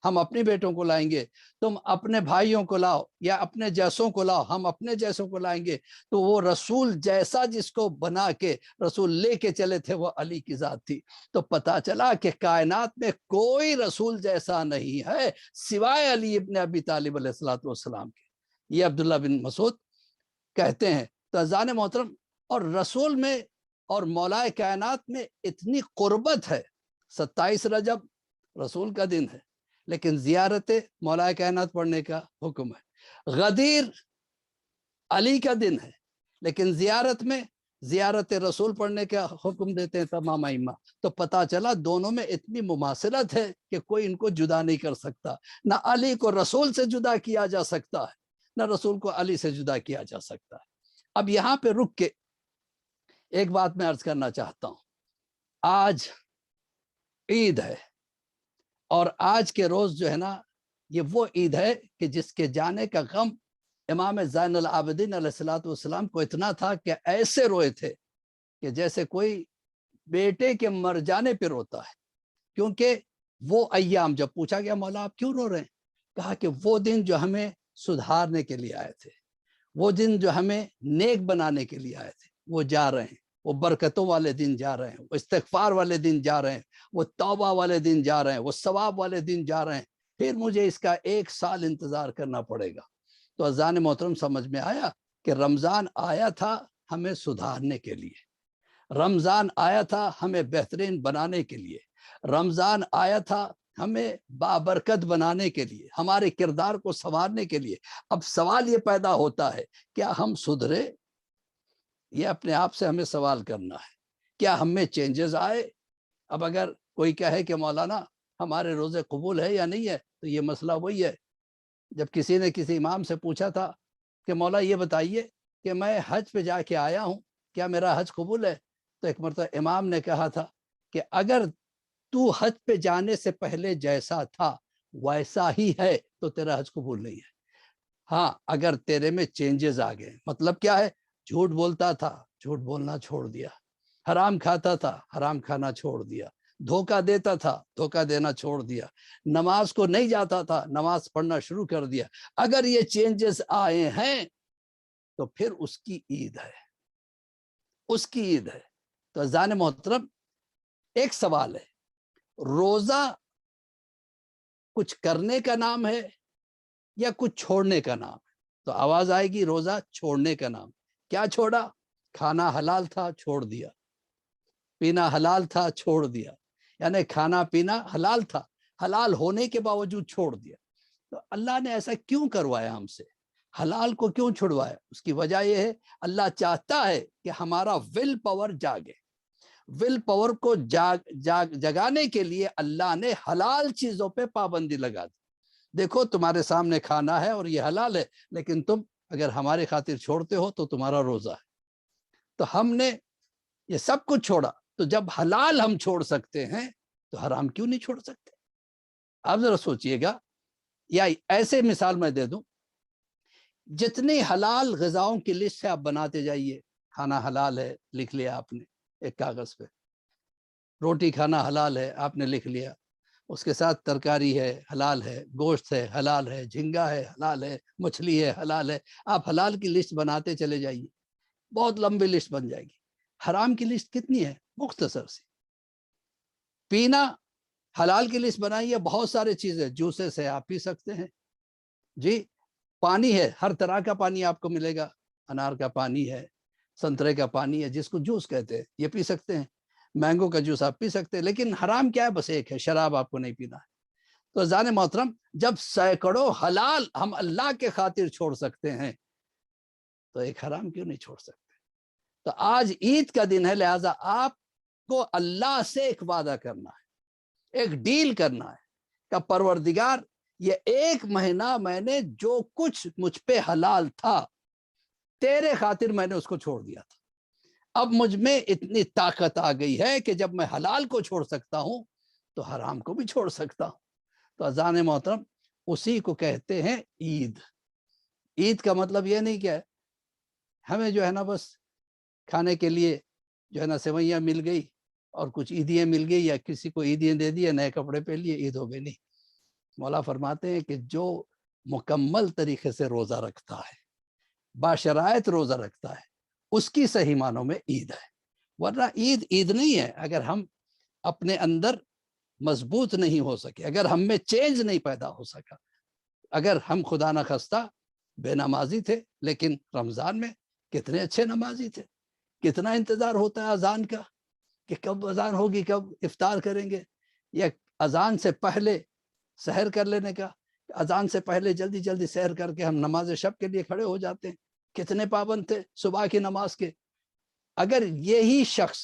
ہم اپنی بیٹوں کو لائیں گے، تم اپنے بھائیوں کو لاؤ یا اپنے جیسوں کو لاؤ، ہم اپنے جیسوں کو لائیں گے۔ تو وہ رسول جیسا جس کو بنا کے رسول لے کے چلے تھے وہ علی کی ذات تھی۔ تو پتا چلا کہ کائنات میں کوئی رسول جیسا نہیں ہے سوائے علی ابن ابی طالب علیہ الصلوۃ والسلام کے۔ یہ عبداللہ بن مسعود کہتے ہیں۔ تو عزیزان محترم، اور رسول میں اور مولا کائنات میں اتنی قربت ہے۔ 27 رجب رسول کا دن ہے لیکن زیارت مولا کائنات پڑھنے کا حکم ہے۔ غدیر علی کا دن ہے لیکن زیارت رسول پڑھنے کا حکم دیتے ہیں تمام ائمہ۔ تو پتہ چلا دونوں میں اتنی مماثلت ہے کہ کوئی ان کو جدا نہیں کر سکتا۔ نہ علی کو رسول سے جدا کیا جا سکتا ہے، نہ رسول کو علی سے جدا کیا جا سکتا ہے۔ اب یہاں پہ رک کے ایک بات میں عرض کرنا چاہتا ہوں۔ آج عید ہے، اور آج کے روز جو ہے نا یہ وہ عید ہے کہ جس کے جانے کا غم امام زین العابدین علیہ الصلوۃ والسلام کو اتنا تھا کہ ایسے روئے تھے کہ جیسے کوئی بیٹے کے مر جانے پہ روتا ہے۔ کیونکہ وہ ایام، جب پوچھا گیا مولا آپ کیوں رو رہے ہیں، کہا کہ وہ دن جو ہمیں سدھارنے کے لیے آئے تھے، وہ دن جو ہمیں نیک بنانے کے لیے آئے تھے، وہ جا رہے ہیں، وہ برکتوں والے دن جا رہے ہیں، وہ استغفار والے دن جا رہے ہیں، وہ توبہ والے دن جا رہے ہیں، وہ ثواب والے دن جا رہے ہیں، پھر مجھے اس کا 1 سال انتظار کرنا پڑے گا۔ تو عزیزان محترم سمجھ میں آیا کہ رمضان آیا تھا ہمیں سدھارنے کے لیے، رمضان آیا تھا ہمیں بہترین بنانے کے لیے، رمضان آیا تھا ہمیں بابرکت بنانے کے لیے، ہمارے کردار کو سنوارنے کے لیے۔ اب سوال یہ پیدا ہوتا ہے، کیا ہم سدھرے؟ یہ اپنے آپ سے ہمیں سوال کرنا ہے، کیا ہم میں چینجز آئے؟ اب اگر کوئی کہے کہ مولانا ہمارے روزے قبول ہے یا نہیں ہے، تو یہ مسئلہ وہی ہے جب کسی نے کسی امام سے پوچھا تھا کہ مولا یہ بتائیے کہ میں حج پہ جا کے آیا ہوں، کیا میرا حج قبول ہے؟ تو ایک مرتبہ امام نے کہا تھا کہ اگر تو حج پہ جانے سے پہلے جیسا تھا ویسا ہی ہے تو تیرا حج قبول نہیں ہے۔ ہاں، اگر تیرے میں چینجز آ گئے، مطلب کیا ہے؟ جھوٹ بولتا تھا، جھوٹ بولنا چھوڑ دیا، حرام کھاتا تھا، حرام کھانا چھوڑ دیا، دھوکہ دیتا تھا، دھوکہ دینا چھوڑ دیا، نماز کو نہیں جاتا تھا، نماز پڑھنا شروع کر دیا، اگر یہ چینجز آئے ہیں تو پھر اس کی عید ہے، اس کی عید ہے۔ تو عزیزان محترم، ایک سوال ہے، روزہ کچھ کرنے کا نام ہے یا کچھ چھوڑنے کا نام ہے؟ تو آواز آئے گی روزہ چھوڑنے کا نام۔ کیا چھوڑا؟ کھانا حلال تھا، چھوڑ دیا، پینا حلال تھا، چھوڑ دیا، یعنی کھانا پینا حلال تھا، حلال ہونے کے باوجود چھوڑ دیا۔ تو اللہ نے ایسا کیوں کروایا ہم سے؟ حلال کو کیوں چھڑوایا؟ اس کی وجہ یہ ہے، اللہ چاہتا ہے کہ ہمارا ول پاور جاگے۔ ول پاور کو جگانے کے لیے اللہ نے حلال چیزوں پہ پابندی لگا دی۔ دیکھو تمہارے سامنے کھانا ہے اور یہ حلال ہے، لیکن تم اگر ہمارے خاطر چھوڑتے ہو تو تمہارا روزہ ہے۔ تو ہم نے یہ سب کچھ چھوڑا، تو جب حلال ہم چھوڑ سکتے ہیں تو حرام کیوں نہیں چھوڑ سکتے؟ آپ ذرا سوچئے گا، یا ایسے مثال میں دے دوں، جتنی حلال غذاؤں کی لسٹ سے آپ بناتے جائیے، کھانا حلال ہے لکھ لیا آپ نے ایک کاغذ پہ، روٹی کھانا حلال ہے آپ نے لکھ لیا، اس کے ساتھ ترکاری ہے حلال ہے، گوشت ہے حلال ہے، جھینگا ہے حلال ہے، مچھلی ہے حلال ہے، آپ حلال کی لسٹ بناتے چلے جائیے، بہت لمبی لسٹ بن جائے گی۔ حرام کی لسٹ کتنی ہے؟ مختصر سی۔ پینا حلال کی لسٹ بنائیے، بہت سارے چیزیں، جوسز ہے آپ پی سکتے ہیں، جی، پانی ہے، ہر طرح کا پانی آپ کو ملے گا، انار کا پانی ہے، سنترے کا پانی ہے جس کو جوس کہتے ہیں، یہ پی سکتے ہیں، مینگو کا جوس آپ پی سکتے ہیں، لیکن حرام کیا ہے؟ بس ایک ہے، شراب آپ کو نہیں پینا ہے۔ تو عزیزان محترم، جب سینکڑوں حلال ہم اللہ کے خاطر چھوڑ سکتے ہیں تو ایک حرام کیوں نہیں چھوڑ سکتے؟ تو آج عید کا دن ہے، لہٰذا آپ کو اللہ سے ایک وعدہ کرنا ہے، ایک ڈیل کرنا ہے کہ پروردگار، یہ ایک مہینہ میں نے جو کچھ مجھ پہ حلال تھا تیرے خاطر میں نے اس کو چھوڑ دیا تھا، اب مجھ میں اتنی طاقت آ گئی ہے کہ جب میں حلال کو چھوڑ سکتا ہوں تو حرام کو بھی چھوڑ سکتا ہوں۔ تو عزیزان محترم، اسی کو کہتے ہیں عید۔ عید کا مطلب یہ نہیں کہ ہمیں جو ہے نا بس کھانے کے لیے جو ہے نا سوئیاں مل گئی اور کچھ عیدیاں مل گئی، یا کسی کو عیدیاں دے دی، نئے کپڑے پہن لیے، عید ہو گئی۔ نہیں، مولا فرماتے ہیں کہ جو مکمل طریقے سے روزہ رکھتا ہے، باشرائط روزہ رکھتا ہے، اس کی صحیح معنوں میں عید ہے۔ ورنہ عید نہیں ہے اگر ہم اپنے اندر مضبوط نہیں ہو سکے، اگر ہم میں چینج نہیں پیدا ہو سکا، اگر ہم خدا نخواستہ بے نمازی تھے لیکن رمضان میں کتنے اچھے نمازی تھے، کتنا انتظار ہوتا ہے اذان کا کہ کب اذان ہوگی، کب افطار کریں گے، یا اذان سے پہلے سحر کر لینے کا، اذان سے پہلے جلدی جلدی سحر کر کے ہم نماز شب کے لیے کھڑے ہو جاتے ہیں، کتنے پابند تھے صبح کی نماز کے۔ اگر یہی شخص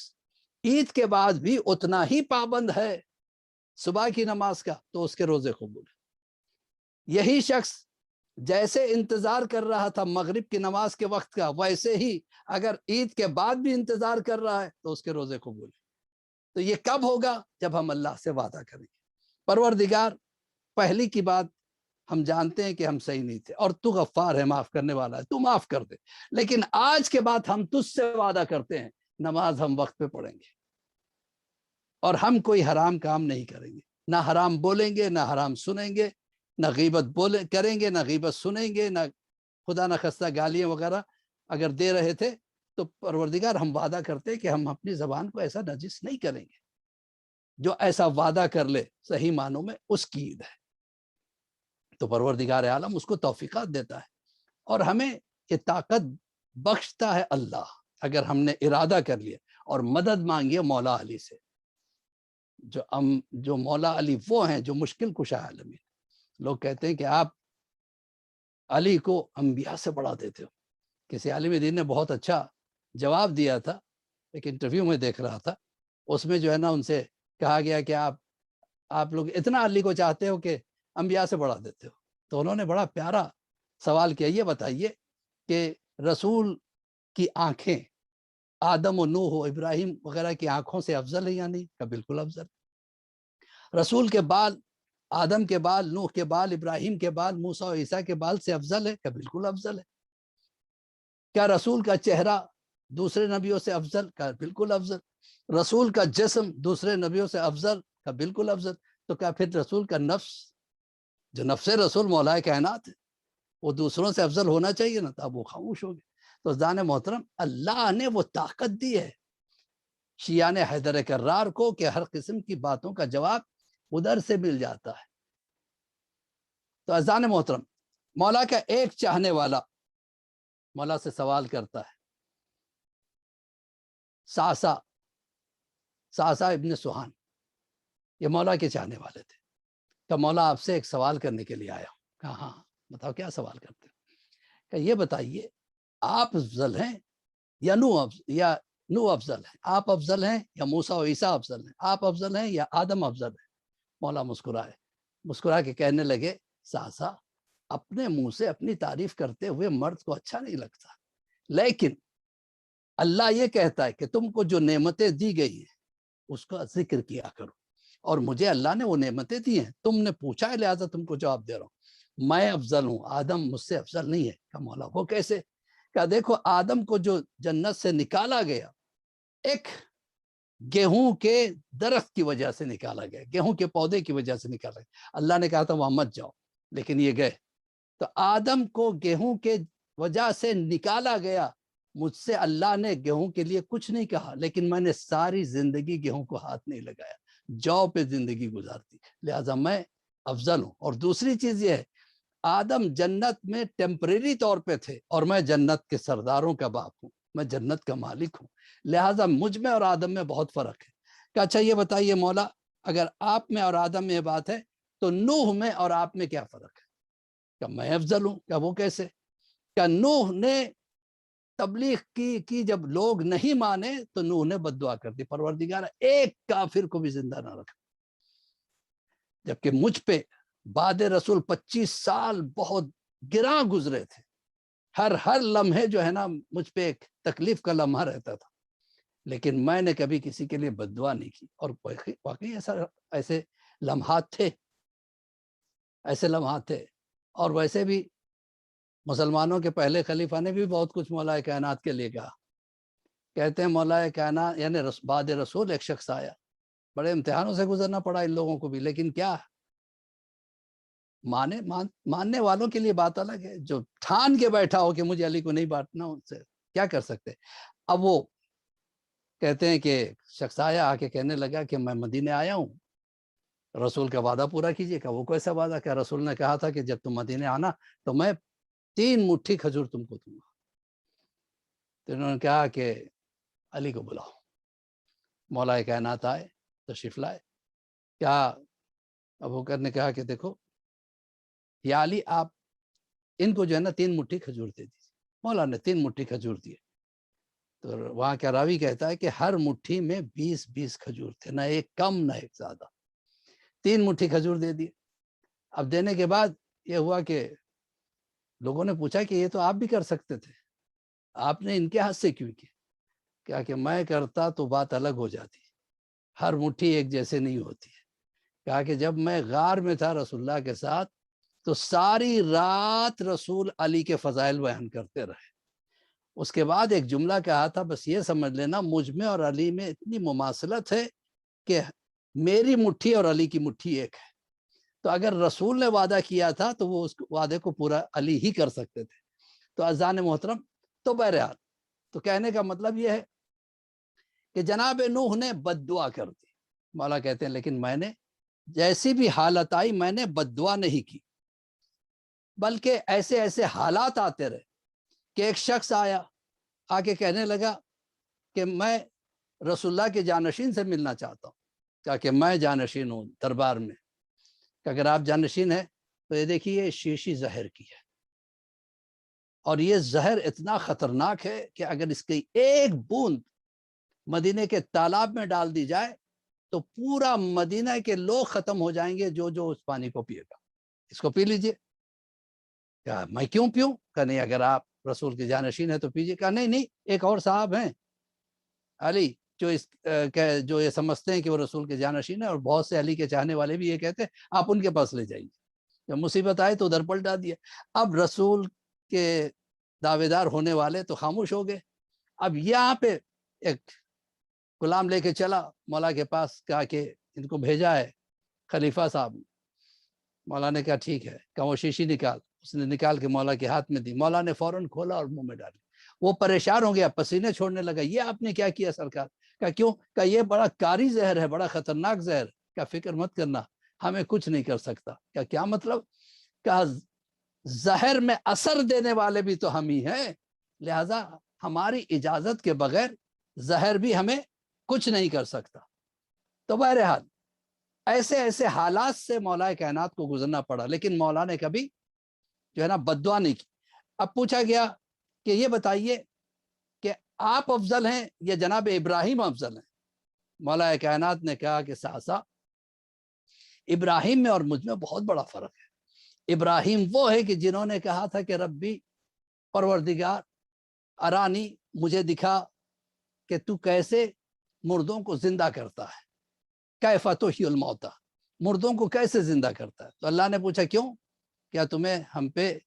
عید کے بعد بھی اتنا ہی پابند ہے صبح کی نماز کا تو اس کے روزے قبول ہیں۔ یہی شخص جیسے انتظار کر رہا تھا مغرب کی نماز کے وقت کا، ویسے ہی اگر عید کے بعد بھی انتظار کر رہا ہے تو اس کے روزے قبول ہیں۔ تو یہ کب ہوگا؟ جب ہم اللہ سے وعدہ کریں گے، پروردگار، پہلی کی بات ہم جانتے ہیں کہ ہم صحیح نہیں تھے اور تو غفار ہے، معاف کرنے والا ہے، تو معاف کر دے، لیکن آج کے بعد ہم تجھ سے وعدہ کرتے ہیں نماز ہم وقت پہ پڑھیں گے اور ہم کوئی حرام کام نہیں کریں گے، نہ حرام بولیں گے، نہ حرام سنیں گے، نہ غیبت کریں گے، نہ غیبت سنیں گے، نہ خدا نخواستہ گالیاں وغیرہ اگر دے رہے تھے تو پروردگار ہم وعدہ کرتے کہ ہم اپنی زبان کو ایسا نجس نہیں کریں گے۔ جو ایسا وعدہ کر لے صحیح معنوں میں اس کی عید ہے۔ تو پروردگار عالم اس کو توفیقات دیتا ہے اور ہمیں یہ طاقت بخشتا ہے اللہ، اگر ہم نے ارادہ کر لیا اور مدد مانگی مولا علی سے۔ جو مولا علی وہ ہیں جو مشکل کشا عالمین. لوگ کہتے ہیں کہ آپ علی کو انبیاء سے بڑھا دیتے ہو. کسی عالم دین نے بہت اچھا جواب دیا تھا، ایک انٹرویو میں دیکھ رہا تھا، اس میں جو ہے نا ان سے کہا گیا کہ آپ لوگ اتنا علی کو چاہتے ہو کہ انبیاء سے بڑھا دیتے ہو. تو انہوں نے بڑا پیارا سوال کیا، یہ بتائیے کہ رسول کی آنکھیں آدم و نوح و ابراہیم وغیرہ کی آنکھوں سے افضل ہے یا نہیں؟ کہ بالکل افضل. رسول کے بال آدم کے بال، نوح کے بال، ابراہیم کے بال، موسیٰ و عیسیٰ کے بال سے افضل ہے؟ کہ بالکل افضل ہے. کیا رسول کا چہرہ دوسرے نبیوں سے افضل؟ کا بالکل افضل. رسول کا جسم دوسرے نبیوں سے افضل؟ کا بالکل افضل. تو کیا پھر رسول کا نفس، جو نفس رسول مولا کائنات ہے، وہ دوسروں سے افضل ہونا چاہیے نا؟ تب وہ خاموش ہو گئے. تو زان محترم، اللہ نے وہ طاقت دی ہے شیعان حیدر کرار کو کہ ہر قسم کی باتوں کا جواب ادھر سے مل جاتا ہے. تو اذان محترم، مولا کا ایک چاہنے والا مولا سے سوال کرتا ہے. ساسا ابن سہان یہ مولا کے چاہنے والے تھے. کہ مولا آپ سے ایک سوال کرنے کے لیے آیا ہوں. کہا ہاں بتاؤ کیا سوال کرتے ہیں. کہ یہ بتائیے آپ افضل ہیں یا نوح افضل ہیں؟ آپ افضل ہیں یا موسیٰ و عیسیٰ افضل ہیں؟ آپ افضل ہیں یا آدم افضل ہیں؟ مولا مسکرا کے کہنے لگے، ساسا اپنے منہ سے اپنی تعریف کرتے ہوئے مرد کو اچھا نہیں لگتا، لیکن اللہ یہ کہتا ہے کہ تم کو جو نعمتیں دی گئی ہیں اس کا ذکر کیا کرو، اور مجھے اللہ نے وہ نعمتیں دی ہیں، تم نے پوچھا ہے لہٰذا تم کو جواب دے رہا ہوں. میں افضل ہوں، آدم مجھ سے افضل نہیں ہے. کہ مولا وہ کیسے؟ کہ دیکھو آدم کو جو جنت سے نکالا گیا ایک گیہوں کے درخت کی وجہ سے نکالا گیا، گیہوں کے پودے کی وجہ سے نکالا گیا. اللہ نے کہا تھا وہاں مت جاؤ، لیکن یہ گئے. تو آدم کو گیہوں کے وجہ سے نکالا گیا. مجھ سے اللہ نے گیہوں کے لیے کچھ نہیں کہا، لیکن میں نے ساری زندگی گیہوں کو ہاتھ نہیں لگایا، جو پہ زندگی گزارتی، لہٰذا میں افضل ہوں. اور دوسری چیز یہ ہے، آدم جنت میں ٹیمپریری طور پہ تھے اور میں جنت کے سرداروں کا باپ ہوں، میں جنت کا مالک ہوں، لہٰذا مجھ میں اور آدم میں بہت فرق ہے. کہ اچھا یہ بتائیے مولا، اگر آپ میں اور آدم میں یہ بات ہے تو نوح میں اور آپ میں کیا فرق ہے؟ کہ میں افضل ہوں. کہ وہ کیسے؟ کہ نوح نے تبلیغ کی جب لوگ نہیں مانے تو نوح نے بد دعا کر دی، پروردگار ایک کافر کو بھی زندہ نہ رکھا. جبکہ مجھ پہ بعد رسول 25 سال بہت گراں گزرے تھے، ہر لمحے جو ہے نا مجھ پہ ایک تکلیف کا لمحہ رہتا تھا، لیکن میں نے کبھی کسی کے لیے بد دعا نہیں کی. اور واقعی ایسے لمحات تھے. اور ویسے بھی مسلمانوں کے پہلے خلیفہ نے بھی بہت کچھ مولا کائنات کے لیے کہا. کہتے ہیں مولا کائنات یعنی بعد رسول ایک شخص آیا، بڑے امتحانوں سے گزرنا پڑا ان لوگوں کو بھی، لیکن کیا ماننے والوں کے لیے بات الگ ہے. جو ٹھان کے بیٹھا ہو کہ مجھے علی کو نہیں بانٹنا، ان سے کیا کر سکتے. اب وہ کہتے ہیں کہ شخص آیا، آ کے کہنے لگا کہ میں مدینے آیا ہوں، رسول کا وعدہ پورا کیجیے. کہ وہ کیسا وعدہ؟ کہ رسول نے کہا تھا کہ جب تم مدینے آنا تو میں 3 مٹھی کھجور تم کو دوں گا. تو انہوں نے کہا کہ علی کو بلاؤ. مولا کائنات آئے، تشریف لائے. کیا ابو بکر نے کہا کہ دیکھو یا علی، آپ ان کو جو ہے نا 3 مٹھی کھجور دے دیجیے. مولا نے 3 مٹھی کھجور دیے. تو وہاں کا راوی کہتا ہے کہ ہر مٹھی میں 20 کھجور تھے، نہ ایک کم نہ ایک زیادہ. 3 مٹھی کھجور دے دیے. اب دینے کے بعد یہ ہوا کہ لوگوں نے پوچھا کہ یہ تو آپ بھی کر سکتے تھے، آپ نے ان کے ہاتھ سے کیوں کیا؟ کیا کہ میں کرتا تو بات الگ ہو جاتی، ہر مٹھی ایک جیسے نہیں ہوتی ہے. کہا کہ جب میں غار میں تھا رسول اللہ کے ساتھ تو ساری رات رسول علی کے فضائل بیان کرتے رہے. اس کے بعد ایک جملہ کہا تھا، بس یہ سمجھ لینا مجھ میں اور علی میں اتنی مماثلت ہے کہ میری مٹھی اور علی کی مٹھی ایک ہے. تو اگر رسول نے وعدہ کیا تھا تو وہ اس وعدے کو پورا علی ہی کر سکتے تھے. تو اذان محترم، تو بہرحال تو کہنے کا مطلب یہ ہے کہ جناب نوح نے بد دعا کر دی. مولا کہتے ہیں لیکن میں نے جیسی بھی حالت آئی میں نے بد دعا نہیں کی، بلکہ ایسے حالات آتے رہے کہ ایک شخص آیا، آ کے کہنے لگا کہ میں رسول اللہ کے جانشین سے ملنا چاہتا ہوں. کہا کہ میں جانشین ہوں دربار میں، کہ اگر آپ جانشین ہیں تو یہ دیکھیے یہ شیشی زہر کی ہے، اور یہ زہر اتنا خطرناک ہے کہ اگر اس کی ایک بوند مدینے کے تالاب میں ڈال دی جائے تو پورا مدینہ کے لوگ ختم ہو جائیں گے جو جو اس پانی کو پیے گا، اس کو پی لیجئے۔ کہا میں کیوں پیوں؟ کہا نہیں، اگر آپ رسول کے جانشین ہیں تو پیجئے۔ کہا نہیں نہیں، ایک اور صاحب ہیں علی جو یہ سمجھتے ہیں کہ وہ رسول کے جانشین ہیں، اور بہت سے علی کے چاہنے والے بھی یہ کہتے ہیں، آپ ان کے پاس لے جائیے۔ جب مصیبت آئے تو ادھر پلٹا دیا۔ اب رسول کے دعوے دار ہونے والے تو خاموش ہو گئے۔ اب یہاں پہ ایک غلام لے کے چلا مولا کے پاس، کہا کہ ان کو بھیجا ہے خلیفہ صاحب۔ مولا نے کہا ٹھیک ہے، کہا وہ شیشی نکال۔ اس نے نکال کے مولا کے ہاتھ میں دی، مولا نے فوراً کھولا اور منہ میں ڈالی۔ وہ پریشان ہو گیا، پسینے چھوڑنے لگا، یہ آپ نے کیا کیا سرکار؟ کہا کیوں؟ کہا یہ بڑا کاری زہر ہے، بڑا خطرناک زہر۔ کہا فکر مت کرنا، ہمیں کچھ نہیں کر سکتا۔ کہا کیا مطلب؟ کہا زہر میں اثر دینے والے بھی تو ہم ہی ہیں، لہذا ہماری اجازت کے بغیر زہر بھی ہمیں کچھ نہیں کر سکتا۔ تو بہرحال ایسے ایسے حالات سے مولا کائنات کو گزرنا پڑا، لیکن مولا نے کبھی جو ہے نا بد دعا نہیں کی۔ اب پوچھا گیا کہ یہ بتائیے کہ آپ افضل ہیں یا جناب ابراہیم افضل ہیں؟ مولا کائنات نے کہا کہ ساسا، ابراہیم میں اور مجھ میں بہت بڑا فرق ہے۔ ابراہیم وہ ہے کہ جنہوں نے کہا تھا کہ ربی پروردگار ارانی، مجھے دکھا کہ تو کیسے مردوں کو زندہ کرتا ہے، کیف تحیی الموتیٰ، مردوں کو کیسے زندہ کرتا ہے۔ تو اللہ نے پوچھا کیوں، کیا تمہیں ہم پہ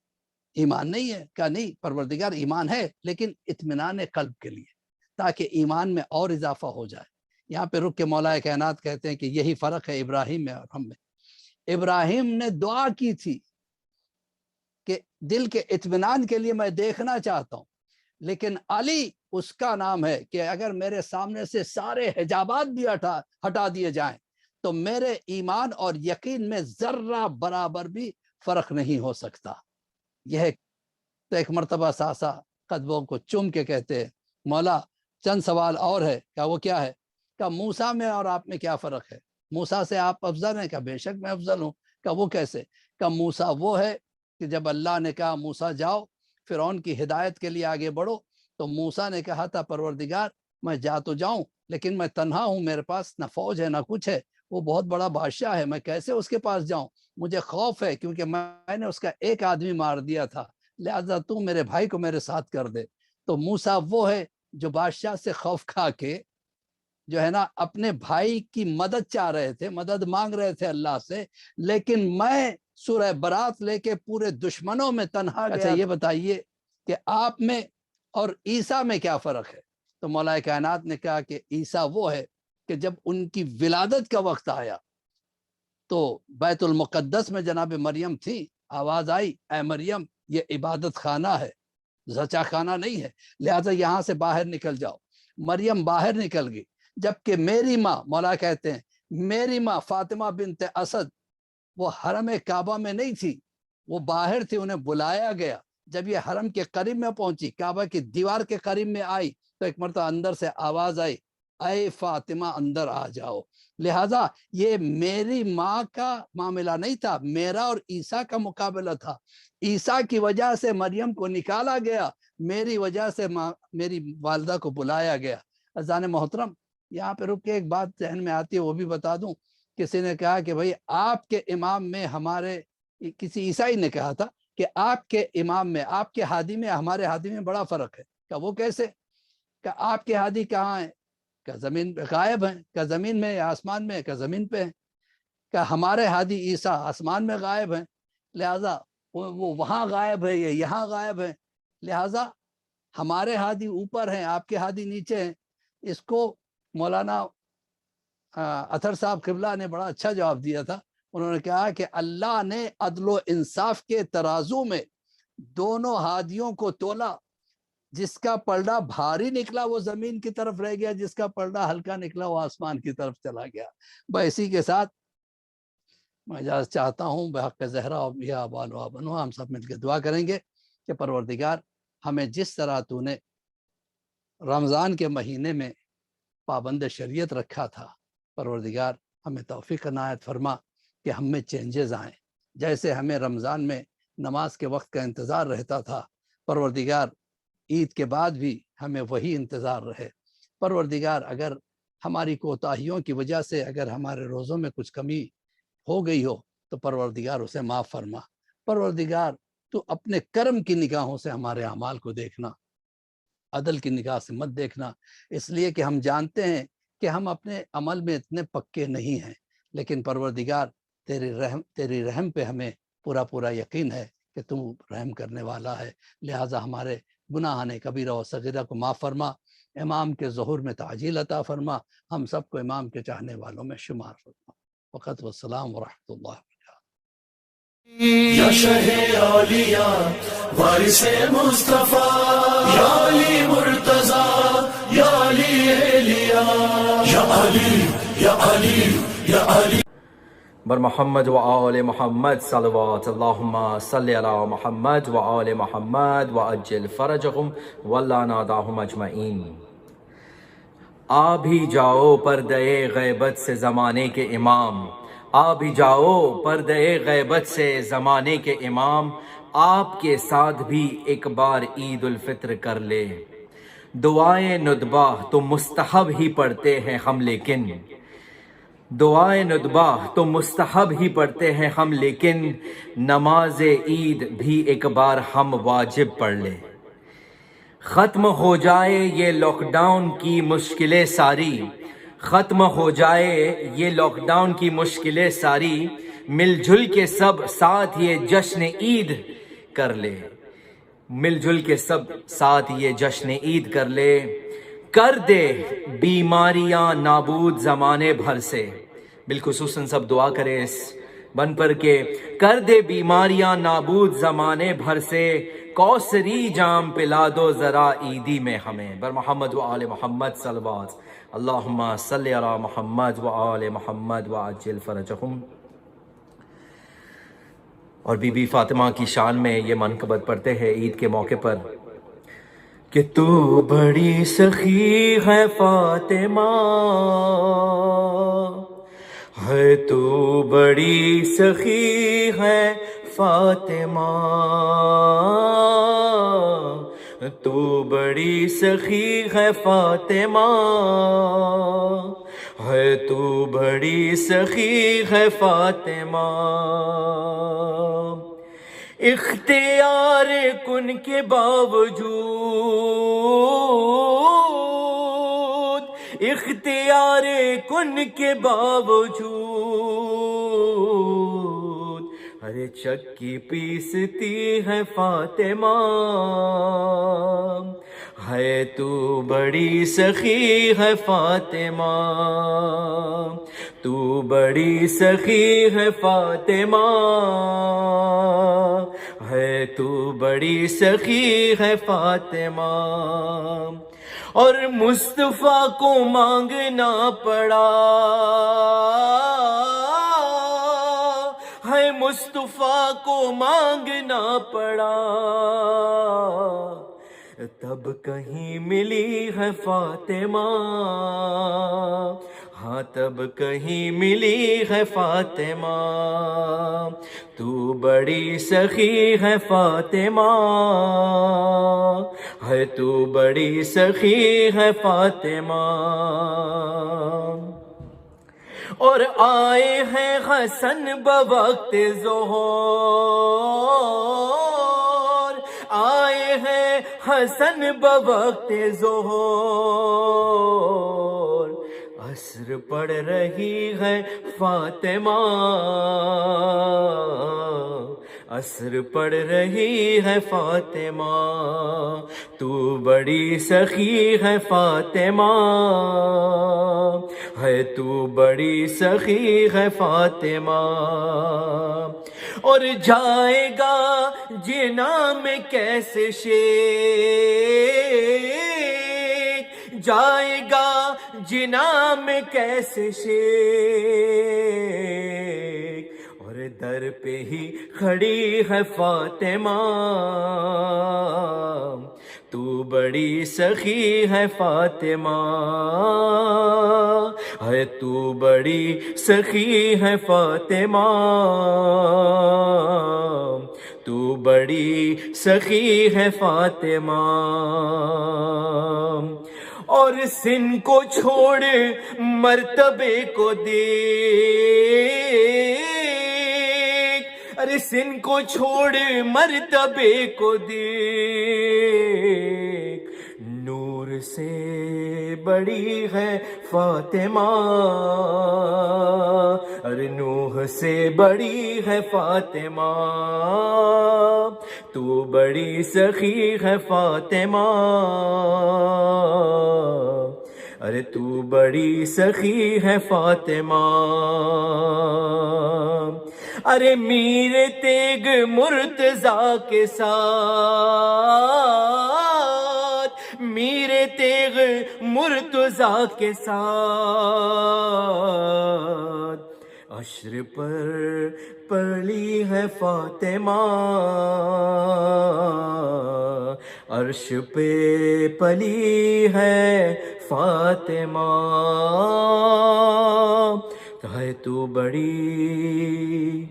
ایمان نہیں ہے؟ کہا نہیں پروردگار، ایمان ہے لیکن اطمینان قلب کے لیے، تاکہ ایمان میں اور اضافہ ہو جائے۔ یہاں پہ رک کے مولا کائنات کہتے ہیں کہ یہی فرق ہے ابراہیم میں اور ہم میں۔ ابراہیم نے دعا کی تھی کہ دل کے اطمینان کے لیے میں دیکھنا چاہتا ہوں، لیکن علی اس کا نام ہے کہ اگر میرے سامنے سے سارے حجابات بھی ہٹا دیے جائیں تو میرے ایمان اور یقین میں ذرہ برابر بھی فرق نہیں ہو سکتا۔ یہ تو ایک مرتبہ ساسا قدموں کو چوم کے کہتے ہیں مولا چند سوال اور ہے۔ کہا وہ کیا ہے؟ کہا موسیٰ میں اور آپ میں کیا فرق ہے؟ موسیٰ سے آپ افضل ہیں؟ کہا بے شک میں افضل ہوں۔ کہا وہ کیسے؟ کہا موسیٰ وہ ہے کہ جب اللہ نے کہا موسیٰ جاؤ فرعون کی ہدایت کے لیے آگے بڑھو، تو موسیٰ نے کہا تھا پروردگار میں جا تو جاؤں لیکن میں تنہا ہوں، میرے پاس نہ فوج ہے نہ کچھ ہے، وہ بہت بڑا بادشاہ ہے، میں کیسے اس کے پاس جاؤں؟ مجھے خوف ہے کیونکہ میں نے اس کا ایک آدمی مار دیا تھا، لہذا تو میرے بھائی کو میرے ساتھ کر دے۔ تو موسیٰ وہ ہے جو بادشاہ سے خوف کھا کے جو ہے نا اپنے بھائی کی مدد چاہ رہے تھے، مدد مانگ رہے تھے اللہ سے، لیکن میں سورہ برات لے کے پورے دشمنوں میں تنہا گیا۔ اچھا یہ بتائیے کہ آپ میں اور عیسیٰ میں کیا فرق ہے؟ تو مولا کائنات نے کہا کہ عیسیٰ وہ ہے کہ جب ان کی ولادت کا وقت آیا تو بیت المقدس میں جناب مریم تھی، آواز آئی اے مریم یہ عبادت خانہ ہے، زچا خانہ نہیں ہے، لہذا یہاں سے باہر نکل جاؤ۔ مریم باہر نکل گئی، جبکہ میری ماں، مولا کہتے ہیں میری ماں فاطمہ بنت اسد وہ حرم کعبہ میں نہیں تھی، وہ باہر تھی، انہیں بلایا گیا۔ جب یہ حرم کے قریب میں پہنچی، کعبہ کی دیوار کے قریب میں آئی تو ایک مرتبہ اندر سے آواز آئی اے فاطمہ اندر آ جاؤ۔ لہٰذا یہ میری ماں کا معاملہ نہیں تھا، میرا اور عیسیٰ کا مقابلہ تھا۔ عیسیٰ کی وجہ سے مریم کو نکالا گیا، میری وجہ سے میری والدہ کو بلایا گیا۔ اذان محترم یہاں پہ رک کے ایک بات ذہن میں آتی ہے، وہ بھی بتا دوں۔ کسی نے کہا کہ بھائی آپ کے امام میں ہمارے، کسی عیسائی نے کہا تھا کہ آپ کے امام میں، آپ کے ہادی میں ہمارے ہادی میں بڑا فرق ہے۔ کہ وہ کیسے؟ کہ آپ کے ہادی کہاں ہیں؟ کہ زمین پہ غائب ہیں۔ کہ زمین میں یا آسمان میں؟ کہ زمین پہ ہیں۔ کہ ہمارے ہادی عیسیٰ آسمان میں غائب ہیں، لہٰذا وہ وہاں غائب ہے یا یہاں غائب ہے، لہٰذا ہمارے ہادی اوپر ہیں، آپ کے ہادی نیچے ہیں۔ اس کو مولانا اطہر صاحب قبلہ نے بڑا اچھا جواب دیا تھا۔ انہوں نے کہا کہ اللہ نے عدل و انصاف کے ترازو میں دونوں ہادیوں کو تولا، جس کا پلڑا بھاری نکلا وہ زمین کی طرف رہ گیا، جس کا پلڑا ہلکا نکلا وہ آسمان کی طرف چلا گیا۔ بس اسی کے ساتھ میں اجازت چاہتا ہوں بحق زہرا یا بال و بنو، ہم سب مل کے دعا کریں گے کہ پروردگار ہمیں جس طرح تو نے رمضان کے مہینے میں پابند شریعت رکھا تھا، پروردگار ہمیں توفیق عنایت فرما کہ ہم میں چینجز آئیں. جیسے ہمیں رمضان میں نماز کے وقت کا انتظار رہتا تھا، پروردگار عید کے بعد بھی ہمیں وہی انتظار رہے. پروردگار اگر ہماری کوتاہیوں کی وجہ سے اگر ہمارے روزوں میں کچھ کمی ہو گئی ہو تو پروردگار اسے معاف فرما. پروردگار تو اپنے کرم کی نگاہوں سے ہمارے اعمال کو دیکھنا، عدل کی نگاہ سے مت دیکھنا، اس لیے کہ ہم جانتے ہیں کہ ہم اپنے عمل میں اتنے پکے نہیں ہیں. لیکن پروردگار تیری رحم پہ ہمیں پورا یقین ہے کہ تو رحم کرنے والا ہے. لہٰذا ہمارے گناہان کبیرہ و صغیرہ کو معاف فرما. امام کے ظہور میں تعجیل عطا فرما. ہم سب کو امام کے چاہنے والوں میں شمار فرما. وقت والسلام ورحمۃ اللہ. یا شہ اولیاء وارث مصطفیٰ، یا علی مرتضی، یا علی الیاء، یا علی یا علی یا علی. بر محمد و آل محمد صلوات اللہم صلی علی محمد و آل محمد و عجل فرجہم واللہ ناداہم اجمعین. آ بھی جاؤ پردے غیبت سے زمانے کے امام، آ بھی جاؤ پردے غیبت سے زمانے کے امام، آپ کے ساتھ بھی ایک بار عید الفطر کر لے. دعائیں ندبہ تو مستحب ہی پڑھتے ہیں ہم، لیکن دعائیں ندبہ تو مستحب ہی پڑھتے ہیں ہم، لیکن نماز عید بھی ایک بار ہم واجب پڑھ لیں. ختم ہو جائے یہ لاک ڈاؤن کی مشکلیں ساری، ختم ہو جائے یہ لاک ڈاؤن کی مشکلیں ساری، مل جل کے سب ساتھ یہ جشن عید کر لے. مل جل کے سب ساتھ یہ جشن عید کر لے. کر دے بیماریاں نابود زمانے بھر سے. بالخصوصاً سب دعا کرے اس بن پر کے کر دے بیماریاں نابود زمانے بھر سے، کوثری جام پلا دو ذرا عیدی میں ہمیں. بر محمد و آل محمد صلوات اللہم صلی علی محمد و آل محمد و عجل فرجہم. اور بی بی فاطمہ کی شان میں یہ منقبت پڑھتے ہیں عید کے موقع پر کہ تو بڑی سخی ہے فاطمہ، ہے تو بڑی سخی ہے فاطمہ، تو بڑی سخی ہے فاطمہ، ہے تو بڑی سخی ہے فاطمہ. اختیار کن کے باوجود، اختیار کن کے باوجود، ارے چکی پیستی ہے فاطمہ، ہے تو بڑی سخی ہے فاطمہ، تو بڑی سخی ہے فاطمہ، ہے تو بڑی سخی ہے فاطمہ. اور مصطفیٰ کو مانگنا پڑا ہے، مصطفیٰ کو مانگنا پڑا، تب کہیں ملی ہے فاطمہ، ہاں تب کہیں ملی ہے فاطمہ. تو بڑی سخی ہے فاطمہ، ہے تو بڑی سخی ہے فاطمہ. اور آئے ہیں حسن بوقت ظہور، آئے ہیں حسن بوقت ظہور، عصر پڑھ رہی ہے فاطمہ، عصر پڑھ رہی ہے فاطمہ. تو بڑی سخی ہے فاطمہ، ہے تو بڑی سخی ہے فاطمہ. اور جائے گا جنا میں کیسے شیخ، جائے گا جنا میں کیسے شیخ، اور در پہ ہی کھڑی ہے فاطمہ، تو بڑی سخی ہے فاطمہ، ہے تو بڑی سخی ہے فاطمہ، تو بڑی سخی ہے فاطمہ، اور سن کو چھوڑ مرتبے کو دیکھ، ارے سن کو چھوڑ مرتبے کو دیکھ، نور سے بڑی ہے فاطمہ، ارے نوح سے بڑی ہے فاطمہ، تو بڑی سخی ہے فاطمہ، ارے تو بڑی سخی ہے فاطمہ، ارے میر تیگ مرتضیٰ کے ساتھ، میر تیغ مرتضیٰ کے ساتھ، عشر پر پڑی ہے فاطمہ، عرش پہ پلی ہے فاطمہ، ہے تو بڑی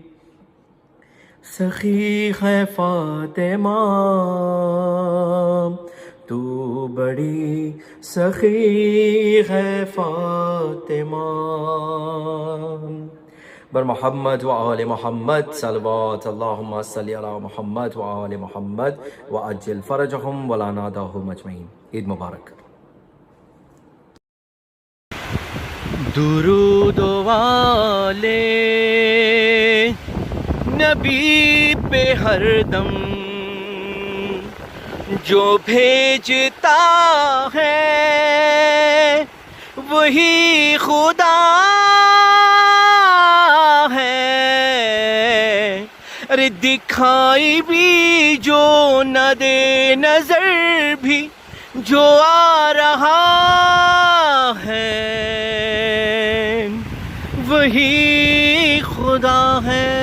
سخی ہے فاطمہ، تو بڑی سخی ہے فاطمہ۔ بر محمد و آل محمد صلوات اللہم صلی علی محمد و آل محمد و عجل فرجہم ولا ناداہم اجمعین۔ عید مبارک۔ درود والے نبی پہ ہر دم جو بھیجتا ہے وہی خدا ہے، ارے دکھائی بھی جو نہ دے نظر بھی جو آ رہا ہے وہی خدا ہے۔